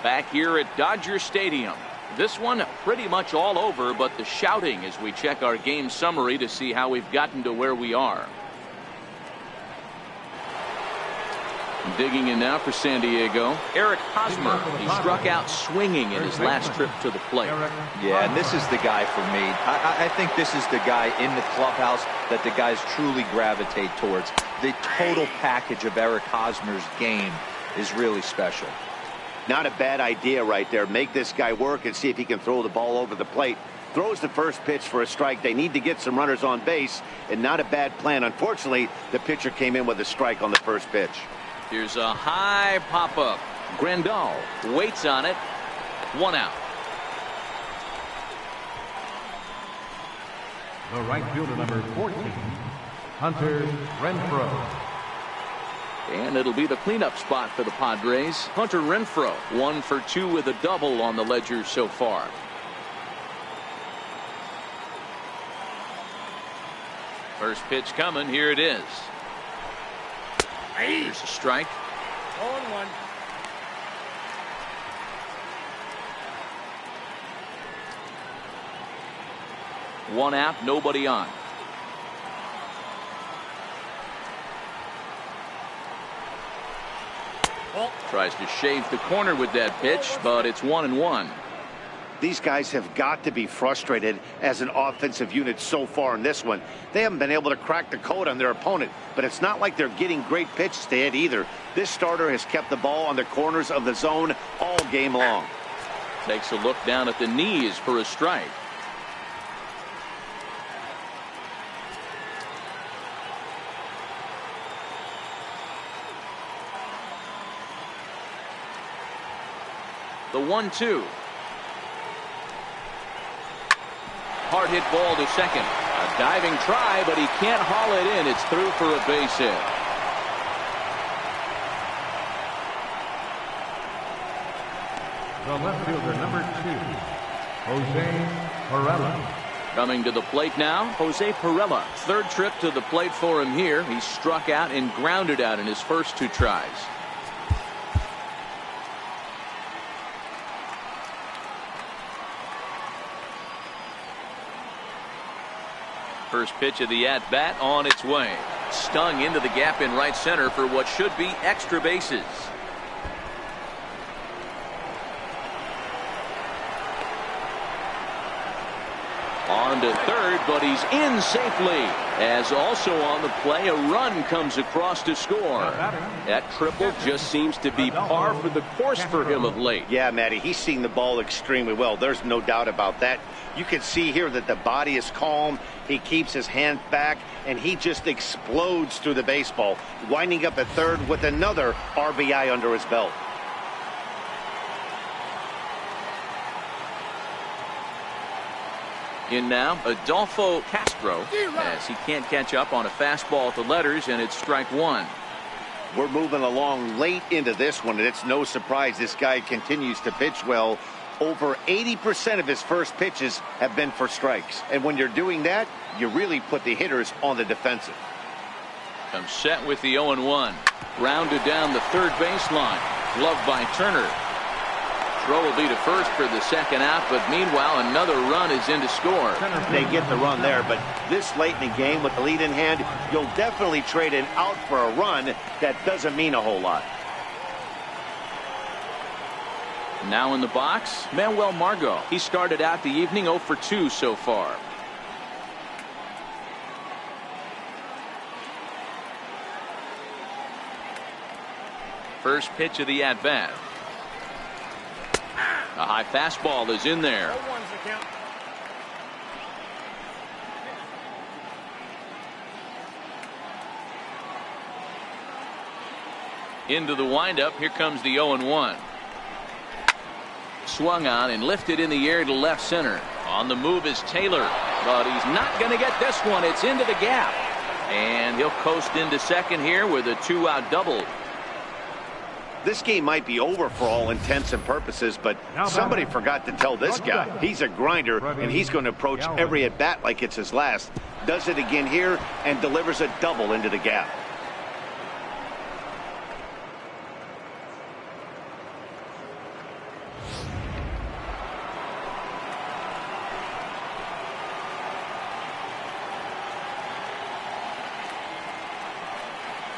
Back here at Dodger Stadium. This one pretty much all over, but the shouting as we check our game summary to see how we've gotten to where we are. Digging in now for San Diego, Eric Hosmer. He struck out swinging in his last trip to the plate. Yeah, and this is the guy for me. I think this is the guy in the clubhouse that the guys truly gravitate towards. The total package of Eric Hosmer's game is really special. Not a bad idea right there. Make this guy work and see if he can throw the ball over the plate. Throws the first pitch for a strike. They need to get some runners on base, and not a bad plan. Unfortunately, the pitcher came in with a strike on the first pitch. Here's a high pop-up. Grandal waits on it. 1 out. The right fielder number 14, Hunter Renfroe. And it'll be the cleanup spot for the Padres. Hunter Renfroe, 1 for 2 with a double on the ledger so far. First pitch coming. Here it is. Here's a strike. 0-1. One out, nobody on. Tries to shave the corner with that pitch, but it's 1-1. These guys have got to be frustrated as an offensive unit so far in this one. They haven't been able to crack the code on their opponent, but it's not like they're getting great pitches to hit either. This starter has kept the ball on the corners of the zone all game long. Takes a look down at the knees for a strike. The 1-2. Hard hit ball to second. A diving try, but he can't haul it in. It's through for a base hit. The left fielder number 2, Jose Perella. Coming to the plate now, Jose Perella. Third trip to the plate for him here. He struck out and grounded out in his first 2 tries. First pitch of the at-bat on its way. Stung into the gap in right center for what should be extra bases. On to third, but he's in safely. As also on the play, a run comes across to score. That triple just seems to be par for the course for him of late. Yeah, Matty, he's seeing the ball extremely well. There's no doubt about that. You can see here that the body is calm. He keeps his hand back, and he just explodes through the baseball, winding up at third with another RBI under his belt. In now, Adolfo Castro, as he can't catch up on a fastball at the letters, and it's strike 1. We're moving along late into this one, and it's no surprise this guy continues to pitch well. Over 80% of his first pitches have been for strikes. And when you're doing that, you really put the hitters on the defensive. Comes set with the 0-1. Rounded down the third baseline. Gloved by Turner. Throw will be to first for the second out, but meanwhile another run is in to score. They get the run there, but this late in the game with the lead in hand, you'll definitely trade an out for a run. That doesn't mean a whole lot. Now in the box, Manuel Margot. He started out the evening 0 for 2 so far. First pitch of the at-bat. A high fastball is in there. 0-1's the count. Into the windup. Here comes the 0-1. Swung on and lifted in the air to left center. On the move is Taylor, but he's not going to get this one. It's into the gap, and he'll coast into second here with a 2-out double. This game might be over for all intents and purposes, but somebody forgot to tell this guy he's a grinder, and he's going to approach every at bat like it's his last. Does it again here and delivers a double into the gap.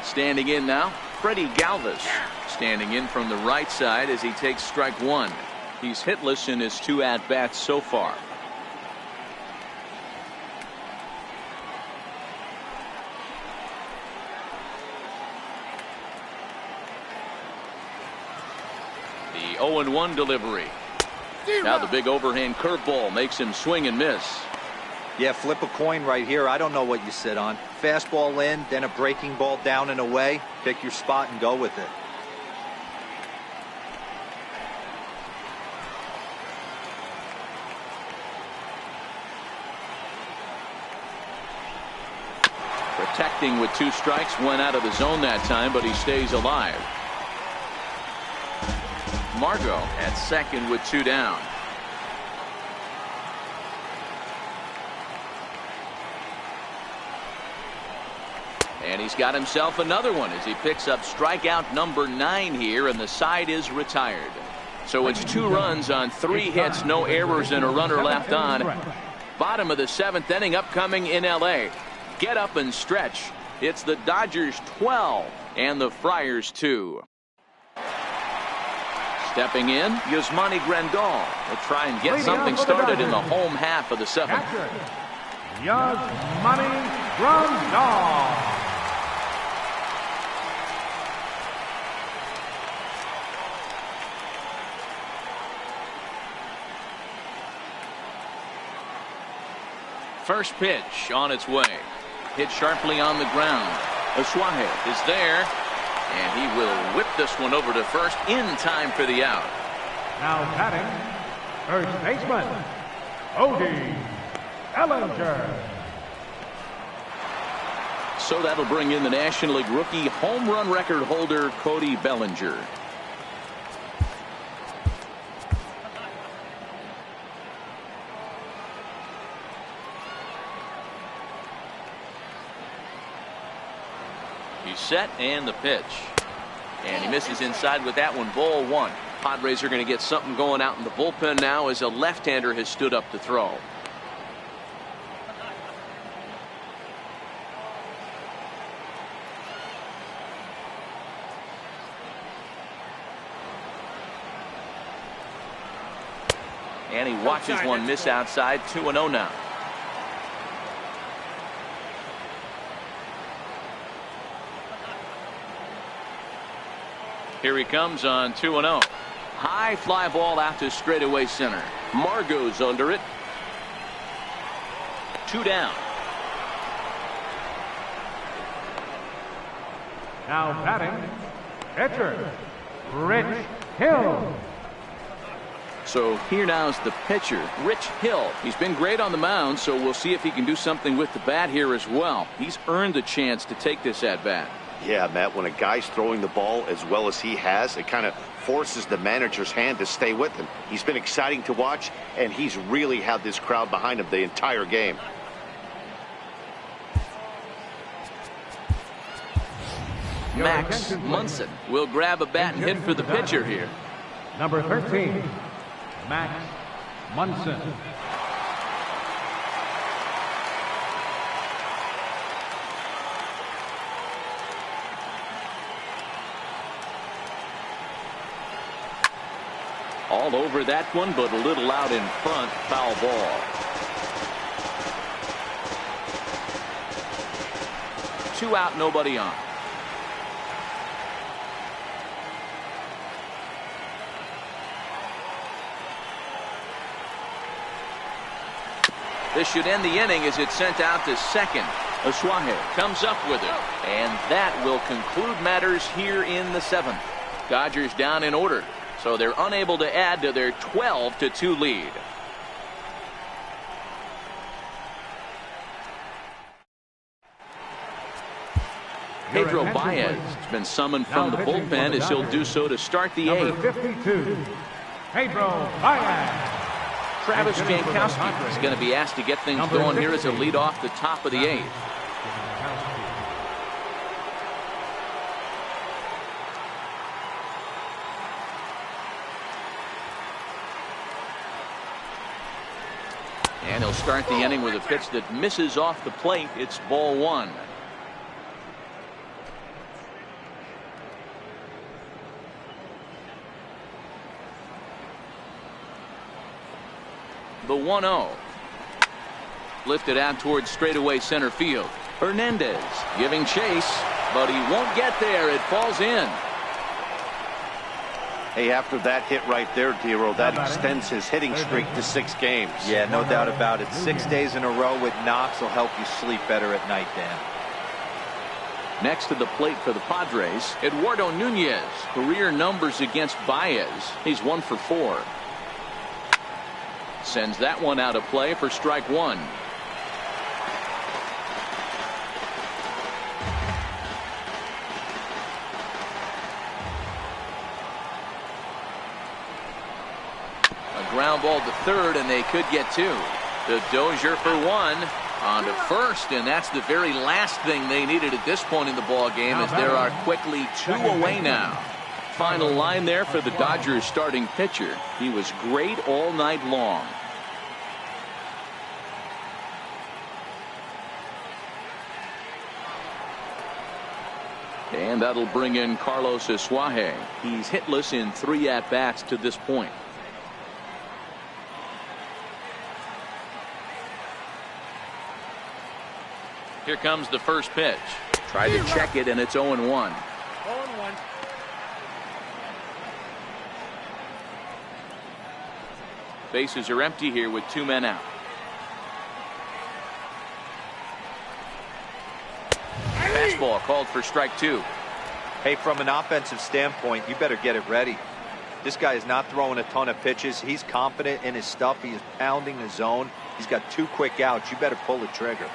Standing in now, Freddie Galvis. Standing in from the right side as he takes strike one. He's hitless in his 2 at-bats so far. The 0-1 delivery. Now the big overhand curveball makes him swing and miss. Yeah, flip a coin right here. I don't know what you sit on. Fastball in, then a breaking ball down and away. Pick your spot and go with it. Protecting with 2 strikes, went out of the zone that time, but he stays alive. Margot at second with 2 down. And he's got himself another one as he picks up strikeout number 9 here, and the side is retired. So it's 2 runs on 3 hits, no errors, and a runner left on. Bottom of the 7th inning upcoming in L.A. Get up and stretch. It's the Dodgers 12 and the Friars 2. Stepping in, Yasmani Grandal will try and get something started in the home half of the 7th. Yasmani Grandal. First pitch on its way. Hit sharply on the ground. Oswahe is there, and he will whip this one over to first in time for the out. Now batting, first baseman, Cody Bellinger. So that'll bring in the National League rookie home run record holder Cody Bellinger. He's set, and the pitch. And he misses inside with that one, ball 1. Padres are going to get something going out in the bullpen now as a left-hander has stood up to throw. And he watches one miss outside. 2-0 now. Here he comes on 2-0. High fly ball out to straightaway center. Margot's under it. 2 down. Now batting, pitcher, Rich Hill. So here now is the pitcher, Rich Hill. He's been great on the mound, so we'll see if he can do something with the bat here as well. He's earned the chance to take this at bat. Yeah, Matt, when a guy's throwing the ball as well as he has, it kind of forces the manager's hand to stay with him. He's been exciting to watch, and he's really had this crowd behind him the entire game. Max Munson will grab a bat and hit for the pitcher here. Number 13, Max Munson. All over that one, but a little out in front. Foul ball. 2 out, nobody on. This should end the inning as it's sent out to second. Aswahe comes up with it, and that will conclude matters here in the 7th. Dodgers down in order, so they're unable to add to their 12-2 lead. Pedro Baez has been summoned from the bullpen as he'll do so to start the 8th. Number 52, Pedro Baez. Travis Jankowski is going to be asked to get things going here as a lead off the top of the 8th. And he'll start the inning with a pitch that misses off the plate. It's ball 1. The 1-0. Lifted out towards straightaway center field. Hernandez giving chase, but he won't get there. It falls in. Hey, after that hit right there, Dero, that extends his hitting streak to 6 games. Yeah, no doubt about it. 6 days in a row with knocks will help you sleep better at night, Dan. Next to the plate for the Padres, Eduardo Nunez. Career numbers against Baez. He's 1 for 4. Sends that one out of play for strike 1. A ground ball to third, and they could get 2. The Dozier for 1. On to first, and that's the very last thing they needed at this point in the ball game, as there are quickly 2 away now. Final line there for the Dodgers starting pitcher. He was great all night long. And that'll bring in Carlos Aswahe. He's hitless in 3 at-bats to this point. Here comes the first pitch. Tried to check it, and it's 0-1. 0-1. Bases are empty here with 2 men out. Fastball called for strike 2. Hey, from an offensive standpoint, you better get it ready. This guy is not throwing a ton of pitches. He's confident in his stuff. He is pounding the zone. He's got 2 quick outs. You better pull the trigger.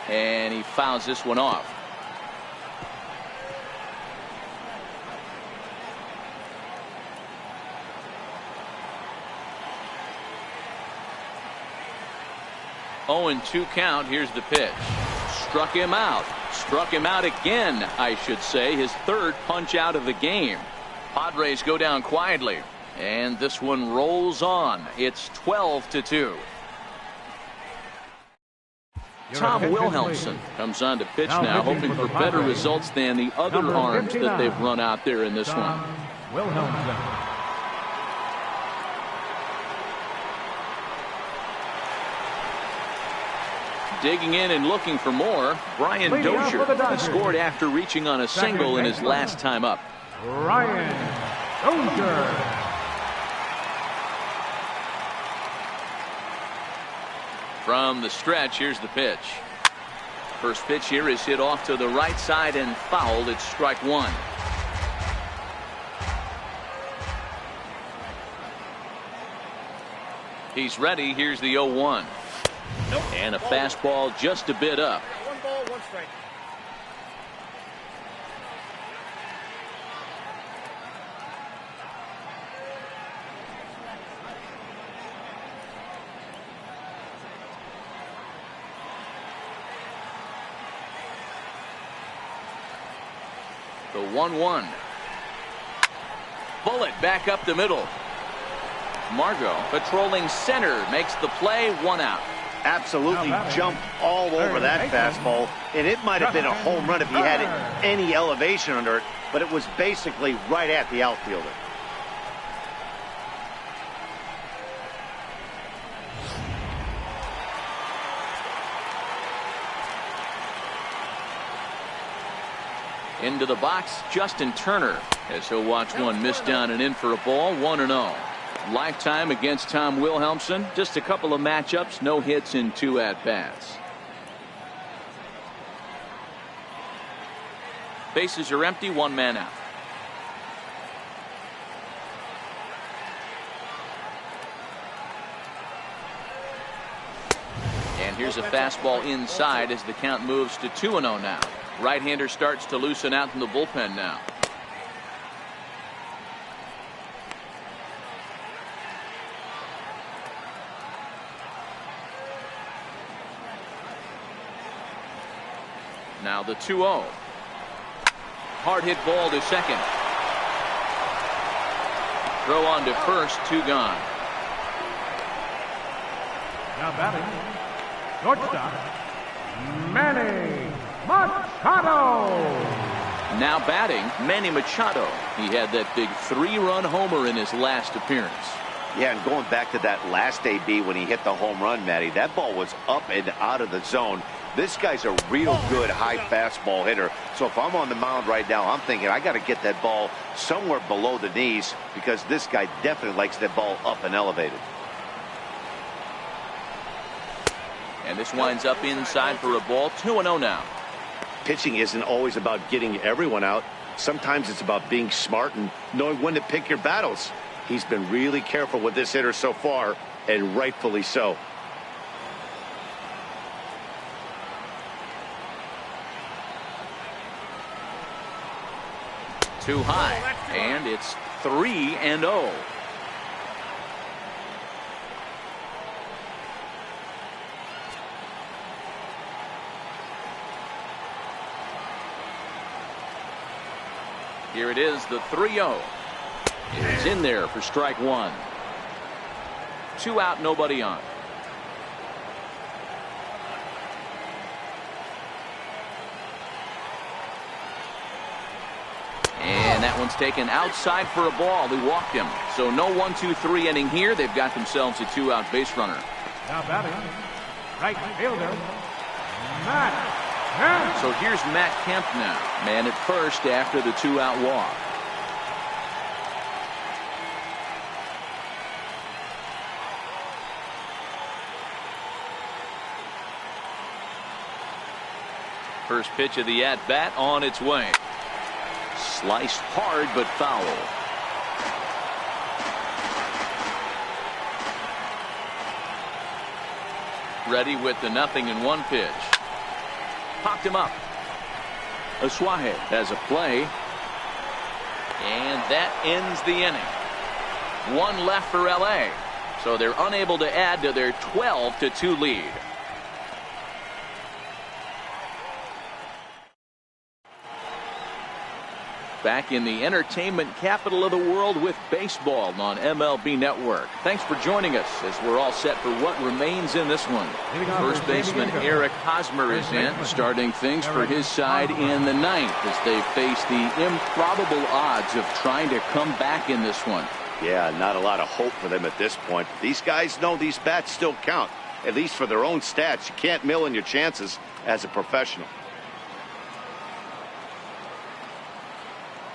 And he fouls this one off. Oh, and 2 count. Here's the pitch. Struck him out. Struck him out again, I should say. His 3rd punch out of the game. Padres go down quietly, and this one rolls on. It's 12-2. Tom Wilhelmsen comes on to pitch now, hoping for better results than the other arms that they've run out there in this one. Wilhelmsen. Digging in and looking for more, Brian Dozier. He scored after reaching on a single in his last time up. Brian Dozier. From the stretch, here's the pitch. First pitch here is hit off to the right side and fouled. It's strike 1. He's ready. Here's the 0-1. And a fastball just a bit up. 1 ball, 1 strike. The 1-1. Bullet back up the middle. Margot patrolling center makes the play, 1 out. Absolutely jumped all over that fastball, and it might have been a home run if he had any elevation under it, but it was basically right at the outfielder. Into the box, Justin Turner, as he'll watch one miss down and in for a ball, 1-0. Lifetime against Tom Wilhelmsen, just a couple of matchups, no hits in 2 at-bats. Bases are empty, 1 man out. And here's a fastball inside as the count moves to 2-0 now. Right-hander starts to loosen out in the bullpen now. Now the 2-0. Hard hit ball to second. Throw on to first, 2 gone. Now batting, shortstop, Manny Machado. Now batting, Manny Machado. He had that big 3-run homer in his last appearance. Yeah, and going back to that last AB when he hit the home run, Matty, that ball was up and out of the zone. This guy's a real good high fastball hitter. So if I'm on the mound right now, I'm thinking I got to get that ball somewhere below the knees because this guy definitely likes that ball up and elevated. And this winds up inside for a ball, 2-0 now. Pitching isn't always about getting everyone out. Sometimes it's about being smart and knowing when to pick your battles. He's been really careful with this hitter so far, and rightfully so. Too high, and it's 3-0. Here it is, the 3-0. It's in there for strike 1. 2 out, nobody on. And that one's taken outside for a ball. They walked him. So no 1-2-3 inning here. They've got themselves a 2-out base runner. Now batting, right fielder, Matt Kemp. So here's Matt Kemp now. Man at first after the 2-out walk. First pitch of the at-bat on its way. Sliced hard but foul. Ready with the 0-1 pitch. Popped him up. Asuaje has a play. And that ends the inning. 1 left for LA. So they're unable to add to their 12-2 lead. Back in the entertainment capital of the world with baseball on MLB Network. Thanks for joining us as we're all set for what remains in this one. First baseman Eric Hosmer is in, starting things for his side in the 9th as they face the improbable odds of trying to come back in this one. Yeah, not a lot of hope for them at this point. These guys know these bats still count, at least for their own stats. You can't mill in your chances as a professional.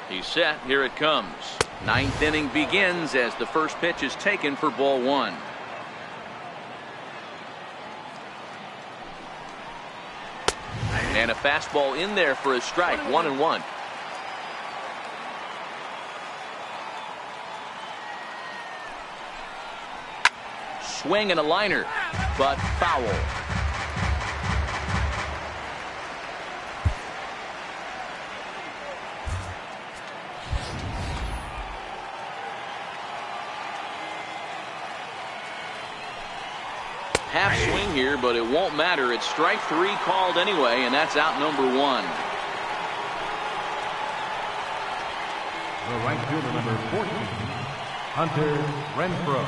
He's set. Here it comes. 9th inning begins as the first pitch is taken for ball 1. And a fastball in there for a strike. 1-1. Swing and a liner, but foul. half swing here, but it won't matter. It's strike 3 called anyway, and that's out number 1. The right fielder, number 14, Hunter Renfroe.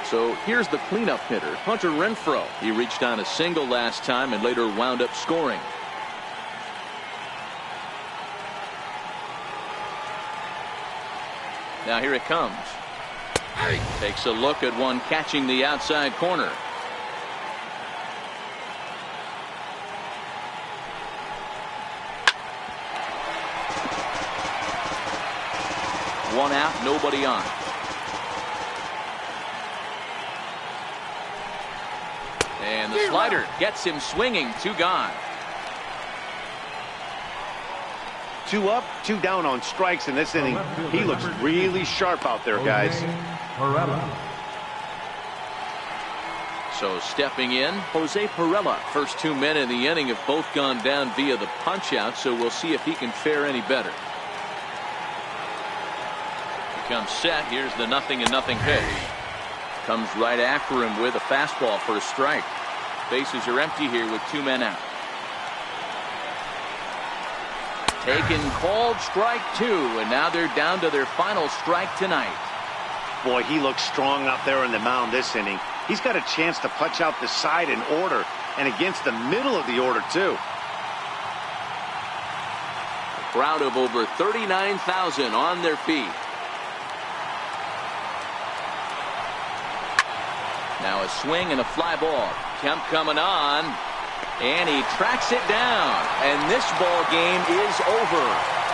So here's the cleanup hitter, Hunter Renfroe. He reached on a single last time and later wound up scoring. Now here it comes. Takes a look at one catching the outside corner. One out, nobody on. And the slider gets him swinging. 2 gone. 2 up, 2 down on strikes in this inning. He looks really sharp out there, guys. So stepping in, Jose Pirela. First 2 men in the inning have both gone down via the punch out, so we'll see if he can fare any better. He comes set. Here's the 0-0 pitch. Comes right after him with a fastball for a strike. Bases are empty here with 2 men out. Taken, called, strike 2, and now they're down to their final strike tonight. Boy, he looks strong out there in the mound this inning. He's got a chance to punch out the side in order, and against the middle of the order, too. A crowd of over 39,000 on their feet. Now a swing and a fly ball. Kemp coming on, and he tracks it down, and this ball game is over.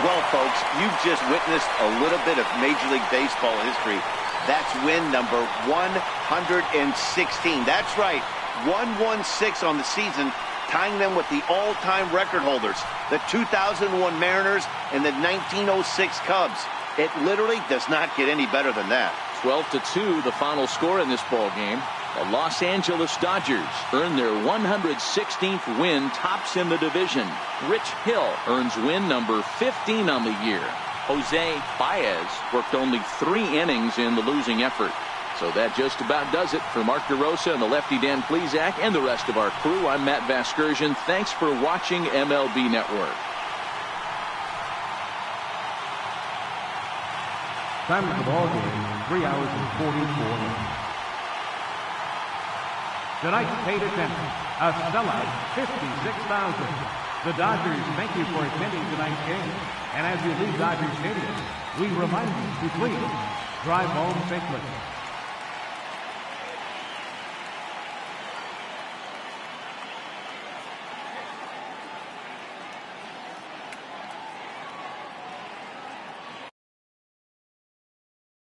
Well, folks, you've just witnessed a little bit of Major League Baseball history. That's win number 116. That's right, 116 on the season, tying them with the all-time record holders, the 2001 Mariners and the 1906 Cubs. It literally does not get any better than that. 12-2, the final score in this ball game. The Los Angeles Dodgers earn their 116th win, tops in the division. Rich Hill earns win number 15 on the year. Jose Baez worked only 3 innings in the losing effort. So that just about does it. For Mark DeRosa and the lefty Dan Plesac and the rest of our crew, I'm Matt Vasgersian. Thanks for watching MLB Network. Time of the ball game, 3 hours and 44 minutes. Tonight's paid attendance, a sellout 56,000. The Dodgers thank you for attending tonight's game. And as you leave Dodger Stadium, we remind you to please drive home safely.